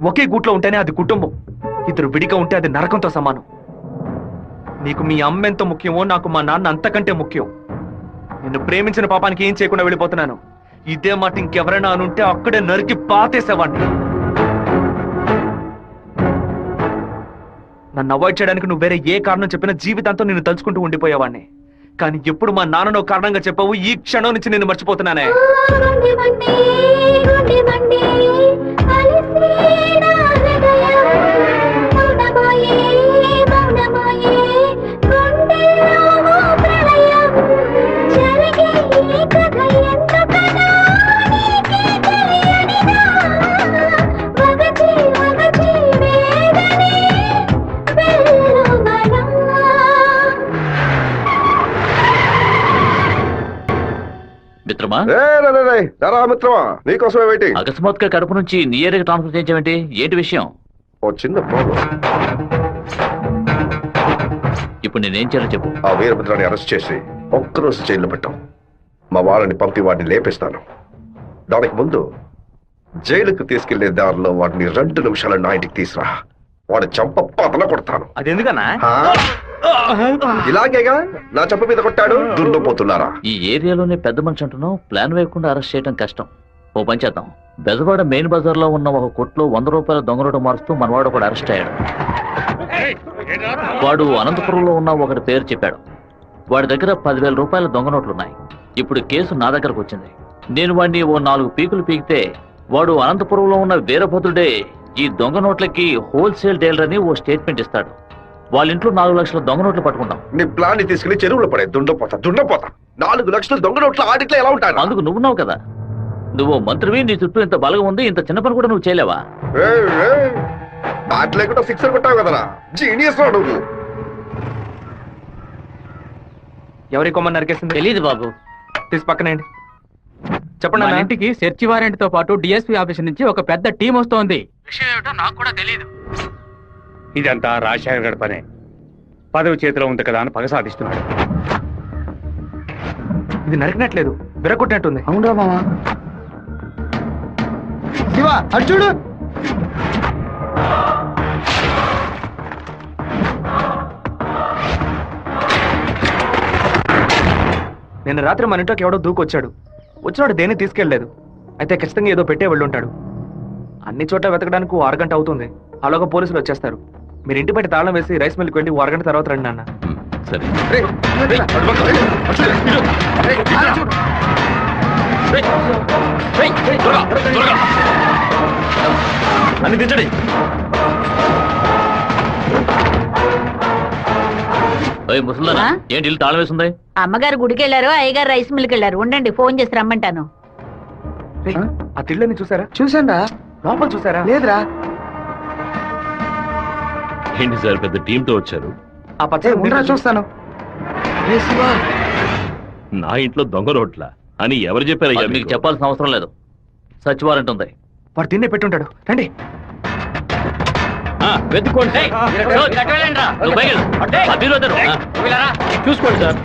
D: ఒకే గూట్లో ఉంటేనే అది కుటుంబం, 2 విడిగా ఉంటే అది నరకంతో సమానం. నీకు మీ అమ్మ ఎంత ముఖ్యమో నాకు మా నాన్న అంతకంటే ముఖ్యం. నిన్ను ప్రేమించిన పాపానికి ఏం చేయకుండా వెళ్ళిపోతున్నాను. ఇదే మాట ఇంకెవరైనా అనుంటే అక్కడే నరికి పాతేసేవాడిని. నన్ను అవాయిడ్ చేయడానికి నువ్వు వేరే ఏ కారణం చెప్పినా జీవితాంతం నిన్ను తలుచుకుంటూ ఉండిపోయేవాడిని. కానీ ఎప్పుడు మా నాన్ననో కారణంగా చెప్పావు, ఈ క్షణం నుంచి నేను మర్చిపోతున్నానే.
A: మిత్రమా,
B: మిత్రమా, నీకోసమే వెయిటింగ్.
A: అకస్మాత్తుగా కడుపు నుంచి నీ ఏరియాకి ట్రాన్స్ఫర్ చేయించావేంటి? ఏంటి విషయం?
B: ఓ చిన్న ప్రాబ్లం.
A: ఇప్పుడు నేనేం చేయాలో చెప్పు.
B: ఆ వీరభద్రాన్ని అరెస్ట్ చేసి ఒక్కరోజు జైల్లో పెట్టాం. మా వాళ్ళని పంపి వాడిని లేపేస్తాను. దానికి ముందు జైలుకు తీసుకెళ్లే దారిలో వాడిని 2 నిమిషాల నా ఇంటికి తీసురా. వాడి చంప పతల కొడతాను.
D: అది ఎందుకన్నా?
B: ఇలాగేగా నా చంప మీద కొట్టాడు. దుండిపోతున్నారా?
A: ఈ ఏరియాలోనే పెద్ద మనిషి అంటున్నావు, ప్లాన్ వేయకుండా అరెస్ట్ చేయడం కష్టం. ఓ పని చేద్దాం, బెజవాడ మెయిన్ బజార్ లో ఉన్న ఒక కొట్లో 100 రూపాయల దొంగ నోటు మారుస్తూ మనవాడు ఒకడు అరెస్ట్ అయ్యాడు. వాడు అనంతపురంలో ఉన్న ఒకటి పేరు చెప్పాడు. వాడి దగ్గర 10,000 రూపాయల దొంగ నోట్లున్నాయి. ఇప్పుడు కేసు నా దగ్గరకు వచ్చింది. నేను వాడిని ఓ 4 పీకులు పీకితే వాడు అనంతపురంలో ఉన్న వీరభద్రుడే ఈ దొంగ నోట్లకి హోల్సేల్ డీలర్ అని ఓ స్టేట్మెంట్ ఇస్తాడు. వాళ్ళ ఇంట్లో 4 లక్షల దొంగ నోట్లు పట్టుకుంటాం.
B: నీ ప్లాన్ ని తీసుకుని చెరువులో పడే. దుండపోతా 4 లక్షల దొంగ నోట్ల ఆడిట్లో ఎలా ఉంటాడు?
A: అందుకు నువ్వున్నావు కదా, నువ్వు మంత్రివి, నీ చుట్టూ ఇంత బలగం ఉంది, ఇంత చిన్న పని కూడా నువ్వు చేయలేవా?
B: బ్యాట్ లేకుండా సిక్సర్ కొట్టావు కదరా, జీనియస్ రా నువ్వు.
D: ఎవరి కొమ్మని నరికేసింది?
A: తెలీదు బాబు.
D: తీసి పక్కనేయండి. చెప్పండి
E: మన
D: అన్న.
E: ఇంటికి సెర్చ్ వారెంట్ తో పాటు డిఎస్పీ ఆఫీస్ నుంచి ఒక పెద్ద టీం వస్తోంది. విషయం ఏమిటో నాకు కూడా తెలియదు. ఇదంతా రాజశేఖర్ గడి పనే. పదవి చేతిలో ఉంది కదా అని పగ సాధిస్తున్నాడు.
D: ఇది నరికినట్లేదు, విరగొట్టినట్టుంది.
E: అవునా మామా? శివ అర్జుడు
D: నిన్న రాత్రి మన ఇంట్లోకి ఎవడో దూకొచ్చాడు. వచ్చినాడు దేన్ని తీసుకెళ్లేదు. అయితే ఖచ్చితంగా ఏదో పెట్టే వెళ్ళుంటాడు. అన్ని చోట్ల వెతకడానికి 1 అరగంట అవుతుంది. అలాగా పోలీసులు వచ్చేస్తారు. మీరు ఇంటి బయట తాళం వేసి రైస్ మిల్కి వెళ్ళి 1 అరగంట తర్వాత రండి నాన్న.
A: సరే.
D: అన్ని దించండి.
A: ముసల్దానా, ఏంటి ఇల్లు తాళం వేసింది?
G: అమ్మగారు గుడికి వెళ్ళారు, అయ్యగారు రైస్ మిల్కి వెళ్ళారు. ఉండండి, ఫోన్ చేసి రమ్మంటాను.
D: ఆ తిళ్ళని చూసారా? చూసారా? లోపల చూసారా? లేదురా.
C: ఏంటి సార్, పెద్ద టీంతో వచ్చారు?
D: ఆ పచ్చ చూస్తాను.
C: నా ఇంట్లో దొంగ నోట్ల అని ఎవరు చెప్పారయ్యా?
A: మీకు చెప్పాల్సిన అవసరం లేదు. సచ్ వారెంట్ ఉంది.
D: వాడు తిన్నే పెట్టుంటాడు. రండి.
E: వెతుక్కోండి. చూసుకోండి సార్.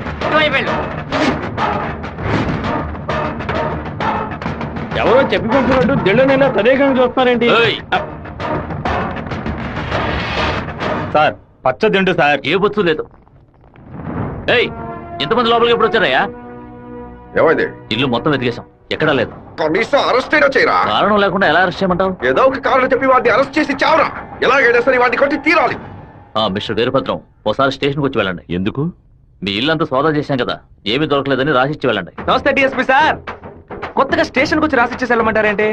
E: ఎవరో చెప్పి పంపినట్టు దిళ్ళనైనా తదేకంగా చూస్తున్నారేంటి? సార్ పచ్చ దిండు సార్.
A: ఏ బొచ్చు లేదు. ఏయ్, ఎంతమంది లోపలికి ఎప్పుడు వచ్చారయ్యా?
B: ఏమైంది?
A: ఇల్లు మొత్తం వెతికేశాం, ఎక్కడా లేదు.
B: కనీసం అరెస్ట్ అయినా చేయరా?
A: కారణం లేకుండా ఎలా అరెస్ట్ చేయమంటావు?
B: ఏదో ఒక కారణం చెప్పి వాడిని అరెస్ట్ చేసి చావరా. ఎలాగైనా సరే వాడిని కొట్టి తీరాలి.
A: మిస్టర్ వీరభద్రం ఒకసారి స్టేషన్కి వచ్చి వెళ్ళండి.
C: ఎందుకు?
A: మీ ఇల్లంతా సోదా చేశాం కదా, ఏమీ దొరకలేదని రాసిచ్చి వెళ్ళండి.
D: నమస్తే డిఎస్పీ సార్. కొత్తగా స్టేషన్ వచ్చి రాసిచ్చేసి వెళ్ళమంటారేంటి?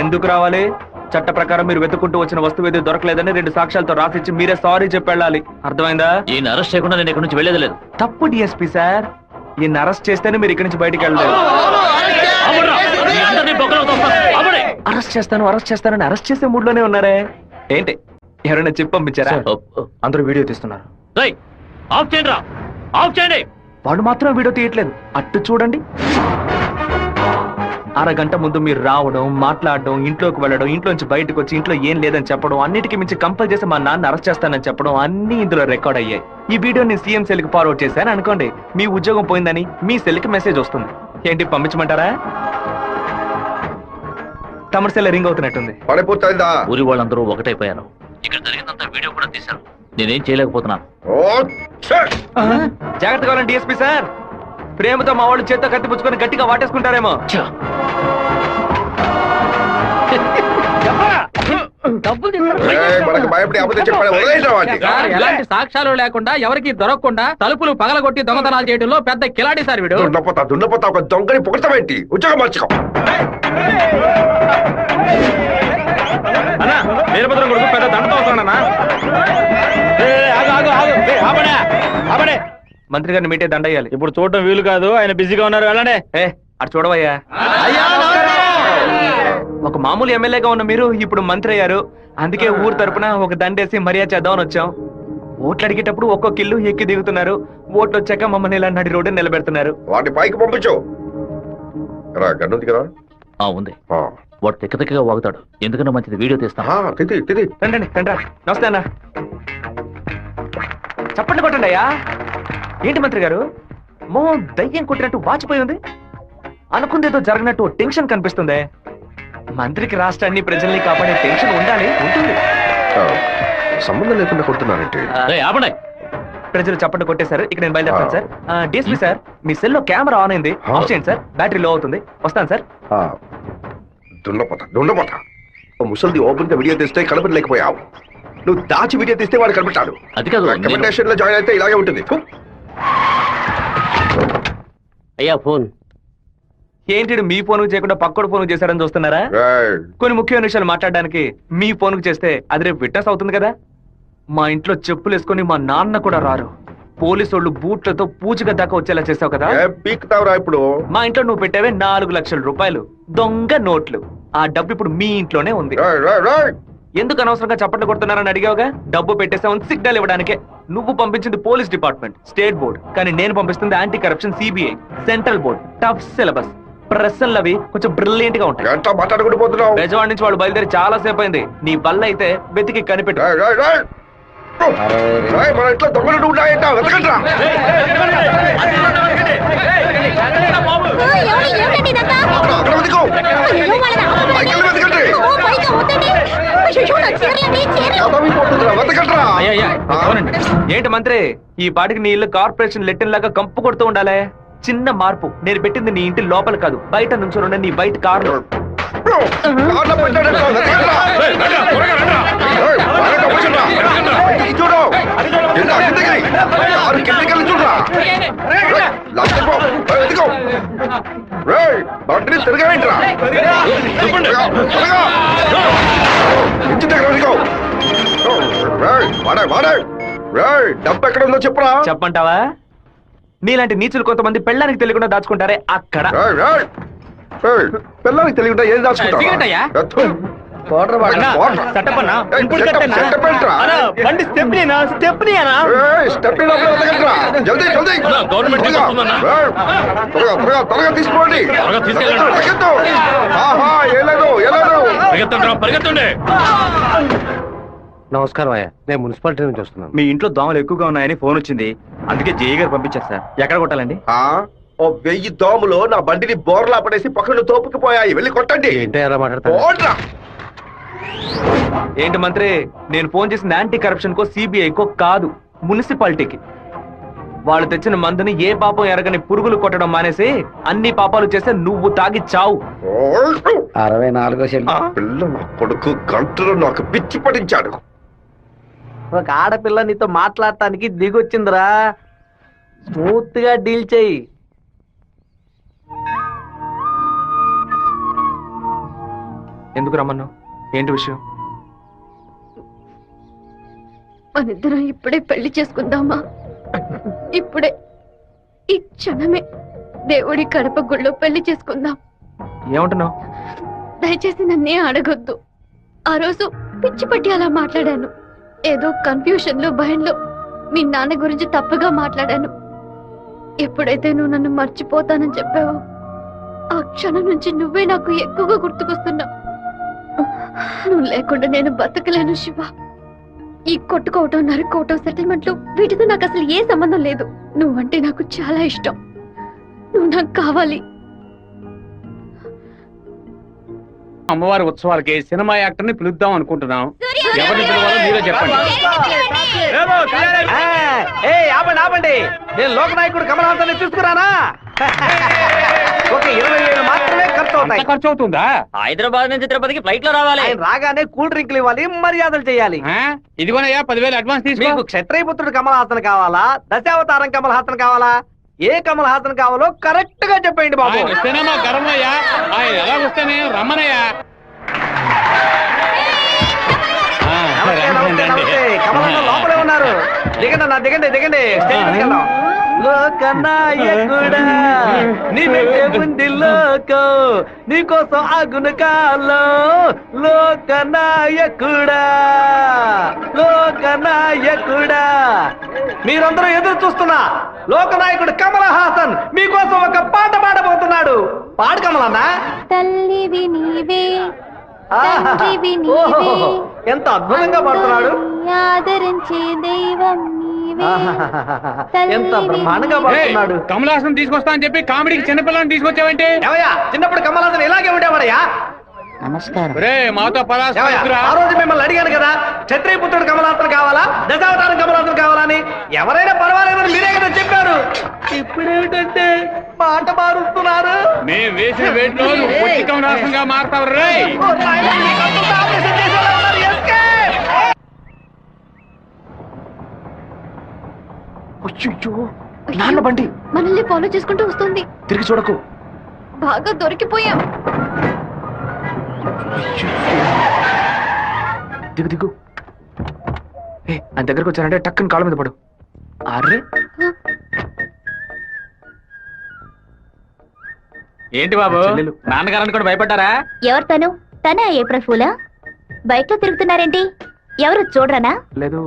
D: ఎందుకు రావాలి? చట్ట ప్రకారం మీరు వెతుక్కుంటూ వచ్చిన వస్తువు ఏది దొరకలేదని 2 సాక్ష్యాలతో రాసిచ్చి మీరే సారీ చెప్పి వెళ్ళాలి. అర్థమైందా?
A: ఈయన అరెస్ట్ చేయకుండా నేను ఇక్కడి నుంచి వెళ్ళేది లేదు.
D: తప్పు డిఎస్పీ సార్. ఈయన అరెస్ట్ చేస్తేనే మీరు ఇక్కడి నుంచి బయటికి వెళ్ళలేదు. అరెస్ట్ చేస్తానని అరెస్ట్ చేసే మూడ్లోనే ఉన్నారే ఏంటి? ఎవరైనా చెప్పి పంపించారా? అందరూ వీడియో తీస్తున్నారు.
A: ఆఫ్ చేయండి రా, ఆఫ్ చేయండి.
D: వాడు మాత్రం వీడియో తీయట్లేదు. అట్టు చూడండి. అరగంట ముందు మీరు రావడం, మాట్లాడడం, ఇంట్లోకి వెళ్ళడం, ఇంట్లోంచి బయటకు వచ్చి ఇంట్లో ఏం లేదని చెప్పడం, అన్నిటికీ మించి కంపల్ చేసి మా నాన్న అరెస్ట్ చేస్తానని చెప్పడం అన్ని ఇందులో రికార్డ్ అయ్యాయి. ఈ వీడియో నేను సీఎం సెల్ కి ఫార్వర్డ్ చేశాను అనుకోండి, మీ ఉద్యోగం పోయిందని మీ సెల్ కి మెసేజ్ వస్తుంది. ఏంటి పంపించమంటారా? తమరి సెల్ రింగ్ అవుతున్నట్టుంది.
B: పడిపోతుందా?
A: ఊరి వాళ్ళందరూ ఒకటైపోయారు. ఇక్కడ జరిగినంత వీడియో కూడా తీశారు. నేనేం చేయలేకపోతున్నాను.
D: జాగ్రత్తగా డిఎస్పీ సార్. ప్రేమతో మా వాళ్ళు చేత్తో కత్తిపుచ్చుకొని గట్టిగా వాటేసుకుంటారేమో.
B: మనకు భయపడి అబద్ధం చెప్పాడు, వదిలేసాం వాడిని.
E: ఎలాంటి సాక్ష్యాలు లేకుండా ఎవరికి దొరకకుండా తలుపులు పగలగొట్టి దొంగతనాలు చేయడంలో పెద్ద కిలాడి సార్ వీడు.
B: దున్నపోతా ఒక దొంగని పొగడతామేంటి? ఉద్యోగం మార్చుకో.
D: అన్నా వీరభద్రం కొడుకు పెద్ద దండతో వస్తాడన్నా. మంత్రి గారిని మీటే దండయ్యాలి. ఇప్పుడు చూడటం వీలు కాదు, ఆయన బిజీగా ఉన్నారు. వెళ్ళండి. అటు చూడవయ్యా. ఒక మామూలు ఎమ్మెల్యేగా ఉన్న మీరు ఇప్పుడు మంత్రి అయ్యారు. అందుకే ఊరు తరపున ఒక దండేసి మర్యాద చేద్దామని వచ్చాం. ఓట్లు అడిగేటప్పుడు ఒక్కొక్క ఇల్లు ఎక్కి దిగుతున్నారు. ఓట్లు వచ్చాక మమ్మల్ని ఇలా నడి రోడ్డు నిలబెడుతున్నారు.
B: వాటి పైకి పంపించు. గన్నుంది కదా?
A: ఉంది. వాడు తిక్కగా వాగుతాడు. ఎందుకన్నా మంచిది వీడియో తీస్తాను.
D: రండి రండి. నమస్తే అన్న. చప్పట్లు కొట్టండి అయ్యా. ఏంటి మంత్రి గారు మోహం దయ్యం కొట్టినట్టు వాచిపోయి ఉంది? అనుకుందేదో జరిగినట్టు టెన్షన్ కనిపిస్తుంది. మంత్రికి రాష్ట్రాన్ని ప్రజల్ని కాపాడే టెన్షన్ ఉండాలి, ఉంటుంది.
B: సంబంధం లేకుండా కొడుతున్నారంటే
D: ప్రజలు చప్పట్లు కొట్టేశారు. ఇక నేను బయలుదేరుతాను సార్. డిఎస్పీ సార్, మీ సెల్లో కెమెరా ఆన్ అయింది. ఆఫ్ చేయండి సార్, బ్యాటరీ లో అవుతుంది. వస్తాను సార్.
B: దున్నపోతా ముసలిది ఓపెన్ గా వీడియో తీస్తే కనపడలేకపోయావు. నువ్వు దాచి వీడియో తీస్తే వాడు కనిపెట్టాడు.
A: అది కాదు,
B: రికమెండేషన్ లో జాయిన్ అయితే ఇలాగే ఉంటుంది.
A: అయ్యా ఫోన్
D: ఏంటి? మీ ఫోన్ చేయకుండా పక్కడు ఫోన్ చేశారని చూస్తున్నారా? కొన్ని ముఖ్యమైన విషయాలు మాట్లాడడానికి మీ ఫోన్ చేస్తే అది రేపు విట్నెస్ అవుతుంది కదా. మా ఇంట్లో చెప్పులు వేసుకొని మా నాన్న కూడా రారు. పోలీసు వాళ్ళు బూట్లతో పూజగా దాకా వచ్చేలా చేసావు కదా.
B: ఇప్పుడు
D: మా ఇంట్లో నువ్వు పెట్టావే 4 లక్షల రూపాయలు దొంగ నోట్లు. ఆ డబ్బు ఇప్పుడు మీ ఇంట్లోనే ఉంది. ఎందుకు అనవసరంగా చప్పట్లు కొడుతున్నారని అడిగావుగా. డబ్బు పెట్టేసామని సిగ్నల్ ఇవ్వడానికే. నువ్వు పంపించింది పోలీస్ డిపార్ట్మెంట్, స్టేట్ బోర్డ్. కానీ నేను పంపిస్తుంది anti corruption CBI, central board. Tough syllabus. ప్రశ్నలు అవి కొంచెం బ్రిలియంట్ గా ఉంటాయి. బెజవాడ నుంచి వాళ్ళు బయలుదేరి చాలా సేపు అయింది. నీ వల్ల అయితే వెతికి కనిపెట్టు.
B: మన ఇంట్లో దొంగలు ఉన్నాయంట, వెతకండ్రా.
D: ఏంటి మంత్రి, ఈ పాటికి నీ ఇల్లు కార్పొరేషన్ లెట్టిన్ లాగా కంపు కొడుతూ ఉండాలి. చిన్న మార్పు. నేను పెట్టింది నీ ఇంటి లోపల కాదు, బయట నుంచి నీ బయట కారు.
B: డబ్బు ఎక్కడ ఉందో చెప్పరా?
D: చెప్పంటావా? నీలాంటి నీచులు కొంతమంది పెళ్ళానికి తెలియకుండా దాచుకుంటారే అక్కడ.
B: పిల్లలకి తెలియకుండా ఏం దాచుకుంటా? తీసుకోండి.
F: నమస్కారం అయ్యా, నేను మున్సిపాలిటీ నుంచి వస్తున్నాను.
D: మీ ఇంట్లో దోమలు ఎక్కువగా ఉన్నాయని ఫోన్ వచ్చింది. అందుకే జేఈ గారు పంపించారు సార్. ఎక్కడ కొట్టాలండి?
B: 1000 దోమలు నా బండిని బోర్లా పడేసి పక్కన తోపుకుపోయాయి. వెళ్ళి కొట్టండి.
F: ఏంటో ఎలా మాట్లాడతా?
D: ఏంటి మంత్రి, నేను ఫోన్ చేసిన యాంటీ కరప్షన్ కో సిబిఐకో కాదు, మున్సిపాలిటీకి. వాళ్ళు తెచ్చిన మందుని ఏ పాపం ఎరగని పురుగులు కొట్టడం మానేసి అన్ని పాపాలు చేస్తే నువ్వు తాగి చావు.
F: 64వ
B: పిల్ల నా కొడుకు గంటలో నాకు పిచ్చి పడించాడు.
F: ఒక ఆడపిల్ల నీతో మాట్లాడటానికి దిగొచ్చిందిరా. స్మూత్ గా డీల్ చెయ్యి.
D: ఎందుకు రమ్మన్నావు? ఏంటి విషయం?
H: మనిద్దరం ఇప్పుడే పెళ్లి చేసుకుందామా? ఇప్పుడే, ఈ క్షణమే దేవుడి కడప గుళ్ళో పెళ్లి చేసుకుందాం.
D: ఏమంటున్నావు?
H: దయచేసి నన్నే అడగొద్దు. ఆ రోజు పిచ్చి పట్టి అలా మాట్లాడాను. ఏదో కన్ఫ్యూషన్ లో భయంలో మీ నాన్న గురించి తప్పుగా మాట్లాడాను. ఎప్పుడైతే నువ్వు నన్ను మర్చిపోతానని చెప్పావో ఆ క్షణం నుంచి నువ్వే నాకు ఎక్కువగా గుర్తుకొస్తున్నావు. నువ్వు లేకుండా నేను బతకలేను శివ. ఈ కొట్టుకోవటం, నరుకోవటం, సెటిల్మెంట్లు వీటితో నాకు అసలు ఏ సంబంధం లేదు. నువ్వంటే నాకు చాలా ఇష్టం. నువ్వు నాకు కావాలి.
E: అమ్మవారి ఉత్సవాలకి సినిమా యాక్టర్ ని పిలుద్దాం అనుకుంటున్నాం. ఎవరిని పిలవాలో మీరే చెప్పండి.
F: ఆపండి ఆపండి, నేను లోకనాయకుడు కమల్ హాసన్ తీసుకురానా? ఒక 20,000 మాత్రమే ఖర్చు అవుతాయి.
E: ఖర్చు అవుతుందా?
J: హైదరాబాద్ నుంచి తిరుపతికి ఫ్లైట్ లో రావాలి.
F: ఆయన రాగానే కూల్ డ్రింక్లు ఇవ్వాలి, మర్యాదలు చేయాలి.
E: ఇదిగోనయ్యా 10,000 అడ్వాన్స్ తీసుకో.
F: మీకు క్షత్రియపుత్రుడు కమల్ హాసన్ కావాలా, దశావతారం కమల్ హాసన్ కావాలా? ఏ కమల్ హాసన్ కావాలో కరెక్ట్ గా చెప్పండి బాబు.
E: ఆయన వస్తేనే మా గర్వమయ్యా. ఆయన ఎలా వస్తేనే రమ్మనయ్యా.
F: నమస్తే, నమస్తే, నమస్తే. కమల్ హాసన్ లోపలే ఉన్నారు. దిగండి అన్న, దిగండి దిగండి. స్టేజ్ మీదకి వెళ్దాం. లోకనాయకుడా నీ వెంటే ఉంది లోకో, నీకోసం ఆగును కాలో. లోకనాయకుడా, లోకనాయకుడా, మీరందరూ ఎదురు చూస్తున్నా లోకనాయకుడు కమల్ హాసన్ మీకోసం ఒక పాట పాడబోతున్నాడు. పాడు కమలన్నా.
G: తల్లివి నీవే,
F: ఆహా. ఓహో, ఎంత అద్భుతంగా పాడుతున్నాడు.
G: ఆదరించే దైవం నీవే.
F: ఆహాహాహా. ఎంత బ్రహ్మాండంగా పాడుతున్నాడు.
E: కమల్ హాసన్ తీసుకొస్తా అని చెప్పి కామెడీకి చిన్నపిల్లని తీసుకొచ్చావేంటి?
F: ఏవయ్యా, చిన్నప్పుడు కమల్ హాసన్ ఇలాగే ఉండేవాడయ్యా.
G: నమస్కారం.
E: రే మాతో
F: ఏవయ్యా, ఆ రోజు మిమ్మల్ని అడిగాను కదా, క్షత్రియపుత్రుడు కమల్ హాసన్ కావాలా, దశావతారం కమల్ హాసన్ కావాలా అని. ఎవరైనా పర్వాలేదని మీరే కదా చెప్పారు. ఇప్పుడేమిటంటే పాట మారుస్తున్నారు.
E: మేము వేసిన వేట్లో పొట్టి కమల్ హాసన్ గా మారుతావు రే.
F: ఓ నాయనా, మీకు అంతా ఆపరేషన్ చేసేలా ఉన్నారు. Escape!
D: అయ్యో, నాన్న బండి.
H: మనల్ని ఫాలో చేసుకుంటూ వస్తుంది.
D: తిరిగి చూడకు.
H: బాగా దొరికిపోయాం.
D: దిగు దిగు. ఆయన దగ్గరకు వచ్చారంటే టక్కుని కాళ్ళ మీద పడు. అర్రే,
E: ఏంటి బాబు,
D: చెల్లెలు.
E: నాన్నగారని కూడా భయపడ్డారా?
G: ఎవరు తను? తనే ఏప్రిల్ ఫూలా? బైక్ లో తిరుగుతున్నారేంటి? ఎవరు చూడరానా?
D: లేదు,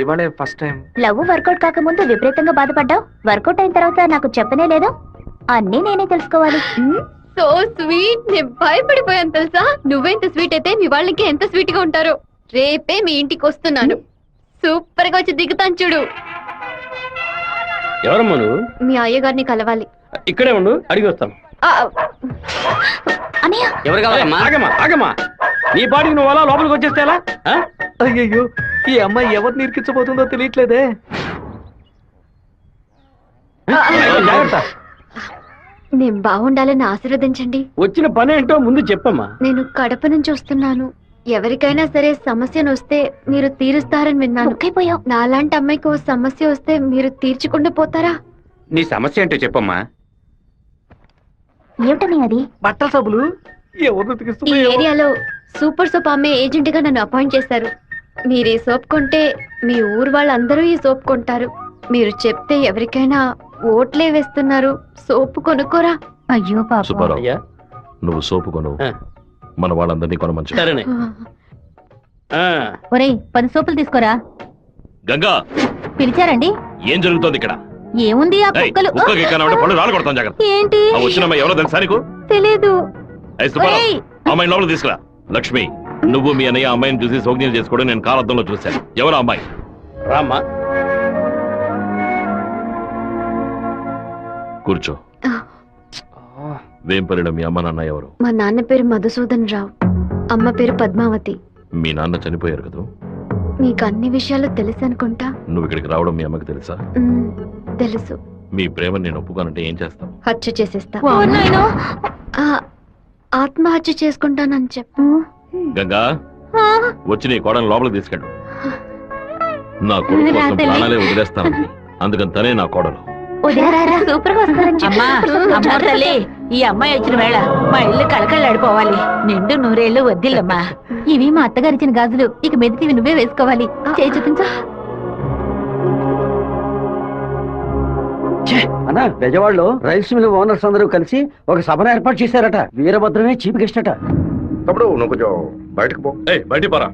D: ఇవాళే ఫస్ట్ టైం.
G: లవ్ వర్కౌట్ కాకముందు విపరీతంగా బాధపడ్డావు. వర్కౌట్ అయిన తర్వాత నాకు చెప్పనే లేదు. అన్నీ నేనే తెలుసుకోవాలి.
H: So sweet. నేను భయపడిపోయాను తెలుసా. నువ్వెంత స్వీట్ అయితే మీ వాళ్ళకి ఎంత స్వీట్ గా ఉంటారో. రేపే మీ ఇంటికి వస్తున్నాను. సూపర్ గా వచ్చి దిగుతాను చూడు.
E: ఎవరమ్మా నువ్వు?
H: మీ అయ్యగారిని కలవాలి.
E: ఇక్కడే ఉండు, అడిగి వస్తాను.
G: అన్నయ్య,
E: ఎవరు కావాలమ్మా? ఆగమ్మా ఆగమ్మా, నీ పాటికి నువ్వు అలా లోపలికి వచ్చేస్తే ఎలా?
F: అయ్యయ్యో, ఈ అమ్మాయి ఎవరిని ఇరికించబోతుందో తెలియట్లేదే.
E: జాగ్రత్త.
H: నేను బాగుండాలని ఆశీర్వదించండి.
E: వచ్చిన పని ఏంటో ముందు చెప్పమ్మా.
H: నేను కడప నుంచి వస్తున్నాను. ఎవరికైనా సరే సమస్యను వస్తే మీరు తీరుస్తారని విన్నాను.
G: ముక్కైపోయావు.
H: నాలాంటి అమ్మాయికి ఓ సమస్య వస్తే మీరు తీర్చకుండా పోతారా?
E: నీ సమస్య ఏంటో చెప్పమ్మా.
G: ఏమిటని అది?
F: బట్టల సబ్బులు ఎవరు
H: ఈ ఏరియాలో సూపర్ సోప్ అమ్మే ఏజెంట్ గా నన్ను అపాయింట్ చేశారు. మీరు ఈ సోప్ కొంటే మీ ఊరు వాళ్ళందరూ ఈ సోప్ కొంటారు. మీరు చెప్తే ఎవరికైనా ఓట్లే వేస్తున్నారు. సోపు కొనుక్కోరా.
G: అయ్యో పాప.
C: సుబ్బారావు, నువ్వు సోపు కొను, మన వాళ్ళందరినీ కొనమంచు.
G: ఒరేయ్, 10 సోపులు తీసుకోరా.
C: గంగా,
G: పిలిచారండి?
C: ఏం జరుగుతోంది ఇక్కడ?
G: ఏముంది ఆ
C: ఏయ్,
G: కుక్కలు.
C: కుక్కకి ఎక్కానంటే పళ్ళు రాళ్ళు కొడతాం, జాగ్రత్త.
G: ఏంటి?
C: ఆ వచ్చిన అమ్మాయి ఎవరో తెలుసా నీకు?
G: తెలీదు.
C: ఏయ్ సుబ్బారావు,
G: ఒరేయ్.
C: అమ్మాయిని లోపల తీసుకురా. లక్ష్మి, నువ్వు మీ అన్నయ్య అమ్మాయిని చూసి సౌజ్ఞలు చేసుకోవడం నేను కాలద్దంలో చూశాను. ఎవరు అమ్మాయి?
E: రామ్మా.
C: కూర్చో. వేంపల్లిలో మీ అమ్మ నాన్న ఎవరు?
H: మా నాన్న పేరు మధుసూదన్ రావు, అమ్మ పేరు పద్మావతి.
C: మీ నాన్న చనిపోయారు కదా?
H: మీకు అన్ని విషయాలు తెలుసు అనుకుంటా.
C: నువ్వు ఇక్కడికి రావడం మీ అమ్మకి తెలుసా?
H: తెలుసు.
C: మీ ప్రేమను నేను ఒప్పుకోనంటే ఏం చేస్తావు?
H: హత్య చేసేస్తా.
G: ఓ నాయనో.
H: ఆ, ఆత్మహత్య చేసుకుంటానని చెప్పు.
C: గంగా, వచ్చి నీ కోడని లోపలికి తీసుకెళ్ళు. నా కొడుకు కోసం ప్రాణాలే వదిలేస్తానంది. అందుకని తనే నా కోడలు.
G: సూపర్ గా వస్తారని
K: అమ్మా అమ్మా తల్లి, ఈ అమ్మాయి వచ్చిన వేళ మా ఇల్లు కలకళ్ళాడిపోవాలి. నిండు నూరేళ్లు వద్దిల్లమ్మా.
G: ఇవి మా అత్తగారిచ్చిన గాజులు, ఇక మెదిటివి నువ్వే వేసుకోవాలి. చేయి చూపించు.
J: అన్నా బెజవాడలో రైస్ మిల్ ఓనర్స్ అందరూ కలిసి ఒక సభను ఏర్పాటు చేశారట. వీరభద్రమే చీఫ్ గెస్ట్ అట.
B: తమ్ముడు నువ్వు కొంచెం బయటకు పో.
C: బయట పరా.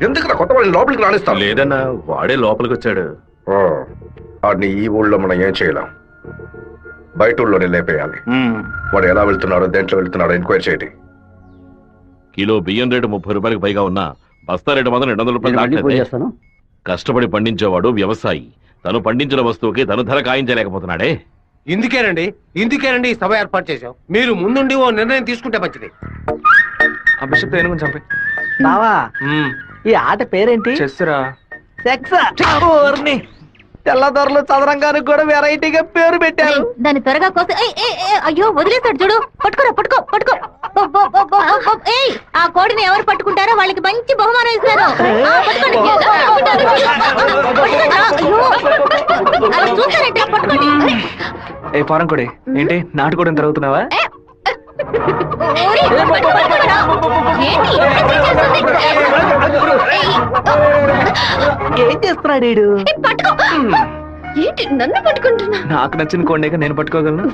B: ఎందుకు కొత్త వాళ్ళని లోపలికి రాణిస్తాను?
C: లేదన్నా, వాడే లోపలికి వచ్చాడు.
B: వాడిని ఈ ఊళ్ళో మనం ఏం చేయలేం. బయట ఊళ్ళోనే లేపేయాలి. వాడు ఎలా వెళ్తున్నాడో, దేంట్లో వెళ్తున్నాడో ఎంక్వైరీ చేయండి.
C: కిలో బియ్యం రేటు 30 రూపాయలకు పైగా ఉన్నా బస్తా రేటు మాత్రం 200 రూపాయలు దాటలేదే. కష్టపడి పండించేవాడు వ్యవసాయి. తను పండించిన వస్తువుకి తను ధర ఖాయించలేకపోతున్నాడే.
I: ఇందుకేనండి ఈ సభ ఏర్పాటు చేశాం. మీరు ముందుండి ఓ నిర్ణయం తీసుకుంటే మంచిది.
D: ఆ బిషప్ ఏనుగుని చంపే.
F: బావా ఈ ఆట పేరేంటి?
D: చెస్సురా.
F: సెక్స్. తెల్లదొరలు చదరంగానికి కూడా వెరైటీగా పేరు పెట్టారు.
G: దాన్ని త్వరగా కోసి అయ్యో వదిలేస్తాడు చూడు. పట్టుకోరా, పట్టుకో పట్టుకో. ఏయ్, ఆ కోడిని ఎవరు పట్టుకుంటారో వాళ్ళకి మంచి బహుమానం ఇస్తారు. పట్టుకోండి. అలా చూస్తారంటే పట్టుకోండి.
D: ఏ ఫారం కొడి, ఏంటి నాటుకోవడం జరుగుతున్నావా?
F: ఏం చేస్తున్నాడు వీడు?
H: ఏంటి నన్ను పట్టుకుంటున్నా?
D: నాకు నచ్చిన కోడిని నేను పట్టుకోగలను.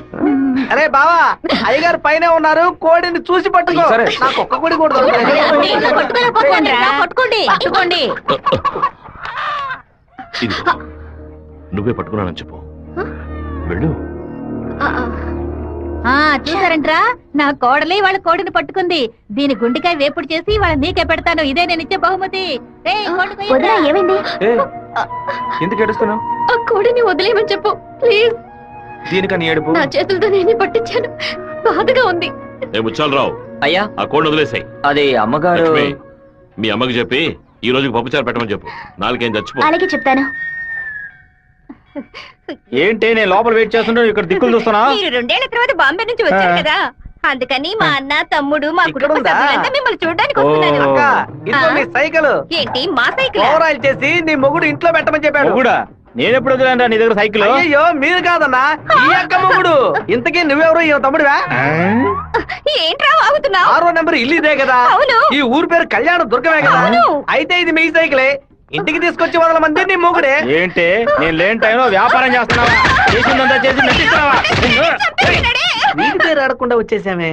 F: అరే బావా, అయ్యగారు పైనే ఉన్నారు, కోడిని చూసి పట్టుకో.
D: సరే.
F: నాకు ఒక్క కోడి కూడా
G: పట్టుకోండి పట్టుకోండి.
C: ఇదిగో, నువ్వే పట్టుకున్నానని చెప్పు. వెళ్ళు.
G: చూసారంట్రా, నా కోడలి వాళ్ళ కోడిని పట్టుకుంది. దీని గుండెకాయ వేపుడు చేసి వాళ్ళ నీకే పెడతాను. ఇదే నేను ఇచ్చే బహుమతి. ఏమైంది?
D: ఎందుకు ఏడుస్తున్నావు?
H: ఆ కోడిని వదిలేయమని చెప్పు ప్లీజ్.
D: దీనికని ఏడుపు?
H: నా చేతులతో నేనే పట్టించాను, బాధగా ఉంది.
C: ఏ ముచ్చాలరావు,
J: అయ్యా
C: ఆ కోడిని వదిలేసాయి.
J: అది అమ్మగారు.
C: లక్ష్మి, మీ అమ్మకి చెప్పి ఈ రోజుకి పప్పుచారు పెట్టమని చెప్పు. నాలుగేం చచ్చిపో.
G: అలాగే చెప్తాను.
E: ఏంటి నేను లోపల వెయిట్ చేస్తుంటే ఇక్కడ దిక్కులు చూస్తున్నా?
G: మీరు 2 ఏళ్ల తర్వాత బాంబే నుంచి వచ్చారు కదా, అందుకని మా అన్న తమ్ముడు మా కుటుంబ సభ్యులంతా మిమ్మల్ని చూడడానికి వస్తున్నారు.
F: అక్క, ఇదిగో నీ సైకిల్.
G: ఏంటి మా సైకిల్?
F: ఓవరాల్ చేసి నీ మొగుడు ఇంట్లో పెట్టమని చెప్పాడు.
E: కూడా నేను ఎప్పుడు వదిలేను నీ దగ్గర సైకిల్?
F: అయ్యో మీరు కాదన్నా, ఈ అక్క మొగుడు. ఇంతకీ నువ్వెవరు? ఈ తమ్ముడివా?
G: ఏంట్రా వాగుతున్నావు?
F: 6వ నెంబర్ ఇల్లు ఇదే కదా?
G: అవును.
F: ఈ ఊరు పేరు కళ్యాణ దుర్గమే కదా? అయితే ఇది మీ సైకిలే. ఇంటికి తీసుకొచ్చి 100 మంది నీ మొగుడే.
E: ఏంటి నేను లేని టైంలో వ్యాపారం చేస్తున్నావా? చేసిందంతా చేసి నటిస్తున్నావా?
F: వీడి పేరు అడగకుండా వచ్చేసామే.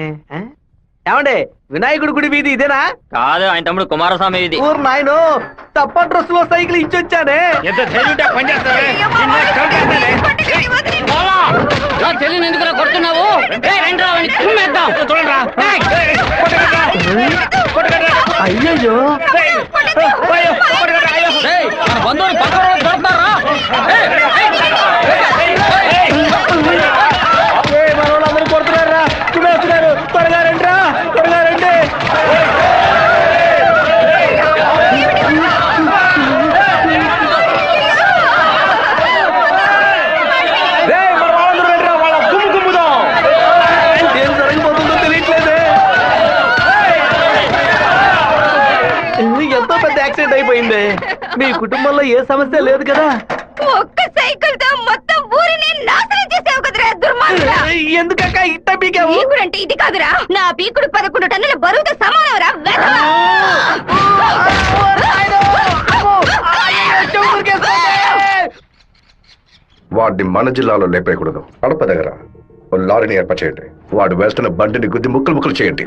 F: ఏమండే, వినాయకుడి గుడి వీధి ఇదేనా?
J: కాదు, ఆయన తమ్ముడు కుమారస్వామి ఇది.
F: ఊరు నాయను, తప్ప డ్రెస్ లో సైకిల్ ఇచ్చొచ్చానే.
E: ఎంత ధైర్యం పని చేస్తావే?
J: చెల్లిని ఎందుకు కొడుతున్నావు?
E: చూడరా.
F: అయ్యయ్యో,
J: బంధువులు పక్కన దొరుకుతారా?
F: మనోళ్ళందరూ కొడుతున్నారా? వస్తున్నారు, త్వరగా రండిరా, త్వరగా రండి. మన వాళ్ళందరూ రండిరా, వాళ్ళ గుమ్ము గుమ్ముదాం. ఏం జరగబోతుందో తెలియట్లేదే. ఎంతో పెద్ద యాక్సిడెంట్ అయిపోయింది. మీ కుటుంబంలో ఏ సమస్య లేదు కదా?
G: ఒక్క సైకిల్ తో మొత్తం ఊరిని నాశనం చేసావు కదరా దుర్మార్గుడా.
F: ఎందుకక్క ఇట్ట పీకావు?
G: పీకుడంటే ఇది కాదురా, నా పీకుడు 11 టన్నుల బరువుతో సమానవరా.
B: వాడిని మన జిల్లాలో లేపేయకూడదు. కడప దగ్గర ఓ లారీని ఏర్పాటు చేయండి. వాడు వేస్తున్న బండిని గుద్ది ముక్కలు ముక్కలు చేయండి.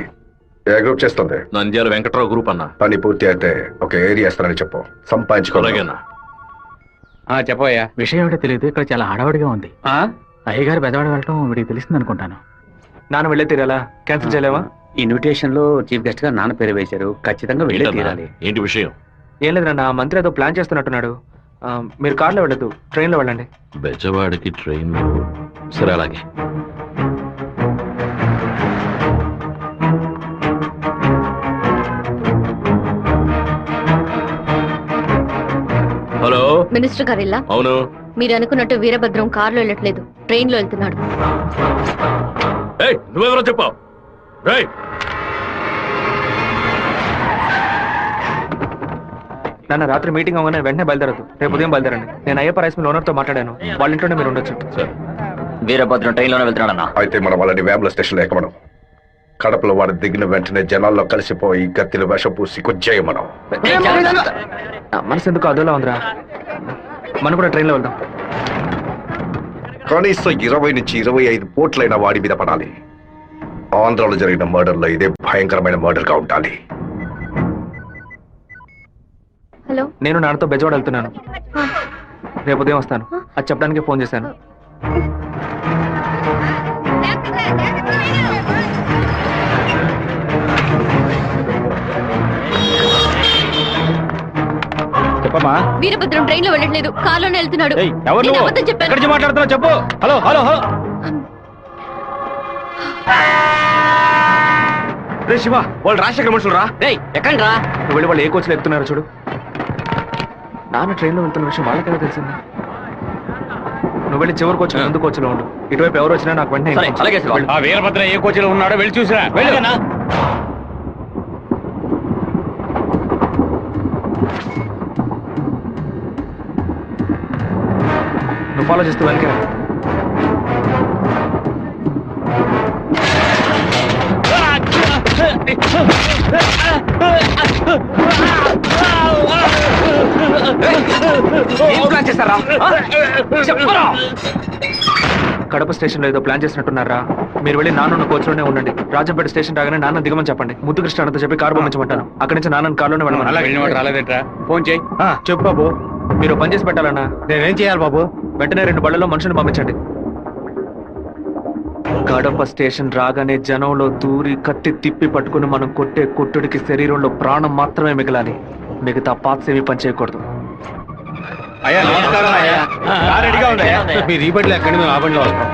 B: ఏ గ్రూప్ చేస్తుంది?
C: నంద్యాల వెంకట్రావు గ్రూప్ అన్నా.
B: పని పూర్తి అయితే ఒక ఏరియా ఇస్తానని చెప్పు. సంపాదించుకోలేనా?
E: చెప్పయ్యా.
D: విషయం ఏమిటో తెలియదు, ఇక్కడ చాలా హడావుడిగా ఉంది. అయ్యగారు బెజవాడ వెళ్ళటం వీడికి తెలిసింది అనుకుంటాను. నాన్న వెళ్ళే తీరాలా? క్యాన్సిల్ చేయలేవా?
E: ఇన్విటేషన్ లో చీఫ్ గెస్ట్ గా నాన్న పేరు వేశారు, ఖచ్చితంగా వెళ్ళే
C: ఏంటన్నా?
E: తీరాలి.
C: ఏంటి విషయం?
D: ఏం లేదు నాన్న, మంత్రి ఏదో ప్లాన్ చేస్తున్నట్టున్నాడు. మీరు కార్లో వెళ్ళదు, ట్రైన్లో వెళ్ళండి.
C: బెజవాడికి ట్రైన్? సరే అలాగే. హలో,
H: మినిస్టర్ గారు ఇలా
C: అవును.
H: మీరు అనుకున్నట్టు వీరభద్రం కారులో వెళ్ళట్లేదు, ట్రైన్ లో వెళ్తున్నాడు.
C: నువ్వెవరో చెప్పావు?
D: నాన్న రాత్రి మీటింగ్ అవగానే వెంటనే బయలుదేరదు, రేపు ఉదయం బయలుదేరండి. నేను అయ్యప్ప రైస్ మిల్ ఓనర్తో మాట్లాడాను, వాళ్ళ ఇంట్లోనే మీరు ఉండొచ్చు.
C: సార్
A: వీరభద్రం ట్రైన్లోనే వెళ్తున్నాడన్నా.
B: అయితే మనం వాళ్ళని వేముల స్టేషన్లో ఎక్కమనం. కడపలో వాడు దిగిన వెంటనే జనాల్లో కలిసిపోయి గత్తిలో విషం పూసి కొజ్జేయమనం.
D: మనసు ఎందుకు అదోలా ఉందిరా, మనం కూడా ట్రైన్లో వెళ్దాం.
B: కనీసం 20 నుంచి 25 పోట్లైన వాడి మీద పడాలి. ఆంధ్రాలో జరిగిన మర్డర్లో ఇదే భయంకరమైన మర్డర్గా ఉండాలి.
H: హలో,
D: నేను నాన్నతో బెజవాడ వెళ్తున్నాను, రేపు ఉదయం వస్తాను. అది చెప్పడానికి ఫోన్ చేశాను.
E: చెప్పమ్మా.
H: వీరభద్రం ట్రైన్ లో వెళ్ళట్లేదు, కార్లోనే వెళ్తున్నాడు.
E: ఎవరు
H: నేను
E: నువ్వు?
H: అబద్ధం చెప్పాను.
E: ఎక్కడి నుంచి మాట్లాడుతున్నావు చెప్పు. Hello hello hello.
D: రే శివ, వాళ్ళు రాజశేఖర్ మనుషులు రా.
A: ఎక్కండి రా.
D: నువ్వు వెళ్ళి వాళ్ళు ఏ కోచ్లో ఎక్కుతున్నారో చూడు. నాన్న ట్రైన్లో వెళ్తున్న విషయం వాళ్ళకైనా తెలిసింది. నువ్వు వెళ్ళి చివరి కోచ్ ముందు కోచ్లో ఉండు. ఇటువైపు ఎవరు వచ్చినా నాకు వెంటనే
A: సరే, అలాగే శివ.
E: ఆ వీరభద్ర ఏ కోచ్లో ఉన్నాడో వెళ్ళి చూసిరా. వెళ్ళనా?
D: నువ్వు ఫాలో చేస్తూ వెనక కడప స్టేషన్ లో ఏదో ప్లాన్ చేసినట్టున్నారా. మీరు వెళ్ళి నాన్న కోచ్లోనే ఉండండి. రాజంపేట స్టేషన్ రాగానే నాన్న దిగమని చెప్పండి. ముద్దుకృష్ణ అన్నతో చెప్పి కారు పంపించమంటాను. అక్కడి నుంచి నాన్న కారులోనే
E: అలా వెళ్ళిన వాడు
D: వెళ్ళమని.
E: రాలేదేట్రా? ఫోన్ చేయి.
I: చెప్పు బాబు,
D: మీరు పని చేసి పెట్టాలన్నా.
I: నేనేం చేయాలి బాబు?
D: వెంటనే 2 బళ్ళలో మనుషుని పంపించండి. కడప స్టేషన్ రాగానే జనంలో దూరి కత్తి తిప్పి పట్టుకుని మనం కొట్టే కొట్టుడికి శరీరంలో ప్రాణం మాత్రమే మిగలాలి. మిగతా పాత్స్ ఏమీ పని చేయకూడదు.
I: అయ్యా నమస్కారం అయ్యా. కారు రెడీగా ఉంది అయ్యా. మీరు ఈ బండిలో ఎక్కండి, మేము ఆ బండిలో వస్తాం.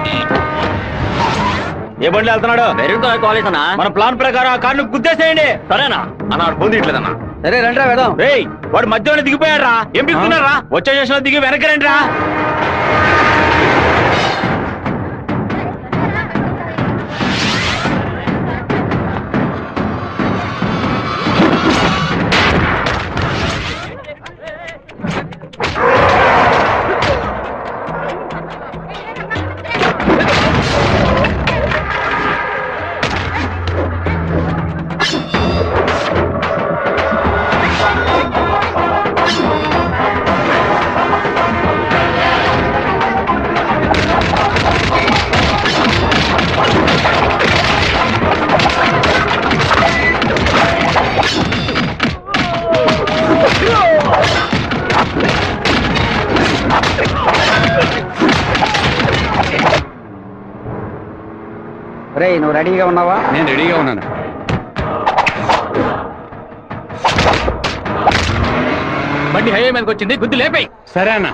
E: ఏ బండి వెళ్తున్నాడు?
A: మెరుగుతో కాలేజ్ అన్నా.
E: మన ప్లాన్ ప్రకారం ఆ కార్ను గుద్దేసేయండి.
A: సరేనా అన్న, ఫోన్ తీయట్లేదన్నా.
E: సరే రండి వెళ్దాం. రేయ్, వాడు మధ్యలోనే దిగిపోయాడు రా. ఏం పిలుస్తున్నారా? వచ్చే స్టేషన్ లో దిగి వెనక్కి రండి రా.
F: నువ్వు రెడీగా ఉన్నావా?
E: నేను రెడీగా ఉన్నాను.
A: బండి హైవే మీదకి వచ్చింది, గుద్దు లేపాయి.
E: సరే అన్న.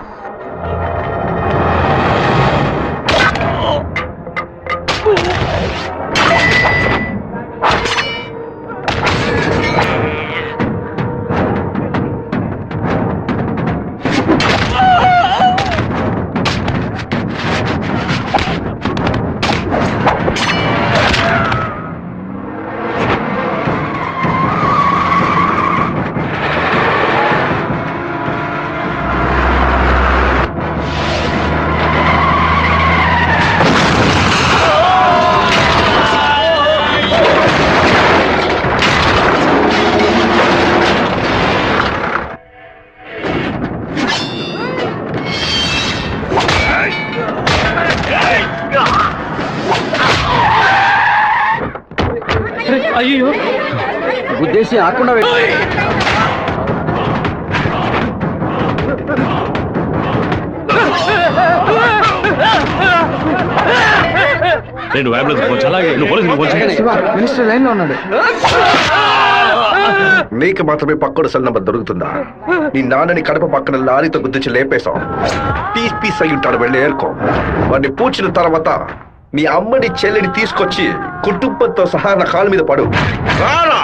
A: అయ్యో,
F: ఉద్దేశం ఆకుండా
C: నేను అంబులెన్స్ ఫోన్ చేయాలి. నువ్వు పోలీసులకు ఫోన్ చేయాలి.
D: మినిస్టర్ లైన్ లో ఉన్నాడు.
B: నీకు మాత్రమే పక్కడు సెల్ నంబర్ దొరుకుతుందా? నీ నాన్నని కడప పక్కన లారీతో గుద్దించి లేపేశాం. పీస్ పీస్ అయి ఉంటాడు, వెళ్ళి ఏరుకో. వాడిని పూడ్చిన తర్వాత నీ అమ్మని చెల్లిని తీసుకొచ్చి కుటుంబంతో సహా నా కాలు మీద పడు. రారా!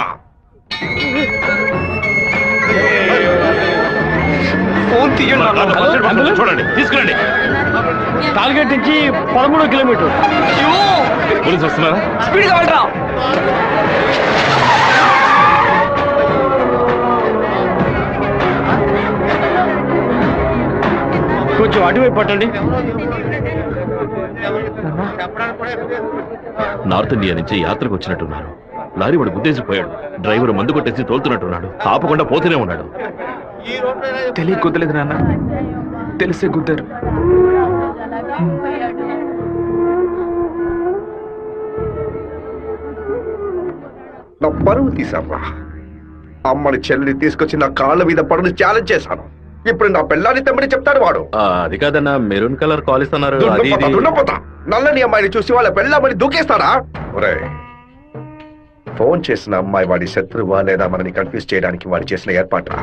B: ఫోన్ తీయండి.
C: చూడండి, తీసుకురండి.
E: టార్గెట్ నుంచి 13 కిలోమీటర్.
C: పోలీసు వస్తున్నారా?
D: స్పీడ్గా వెళ్ళరా.
I: కొంచెం అటువైపు పట్టండి.
C: నార్త్ ఇండియా నుంచి యాత్రకు వచ్చినట్టున్నారు. లారీ వాడు గుద్దేసిపోయాడు. డ్రైవర్ మందు కొట్టేసి తోలుతున్నట్టున్నాడు. ఆపకుండా పోతూనే ఉన్నాడు.
D: తెలియ కుదలేదు నాన్న, తెలిసే కుదరు.
B: నా పరువు తీసారా? అమ్మని చెల్లి తీసుకొచ్చి నా కాళ్ళ మీద పడుని ఛాలెంజ్ చేశాను. ఇప్పుడు నా పెళ్ళాన్ని తెమ్మని చెప్తాడు వాడు.
C: అది కాదన్నా, మెరూన్ కలర్ కాలేజ్ అన్నారు.
B: దున్నపోతా నల్లని అమ్మాయిని చూసి వాళ్ళ పెళ్ళామని దూకేస్తారా? ఒరేయ్, ఫోన్ చేసిన అమ్మాయి వాడి శత్రువా లేదా మనని కన్ఫ్యూజ్ చేయడానికి వాడు చేసిన ఏర్పాటు.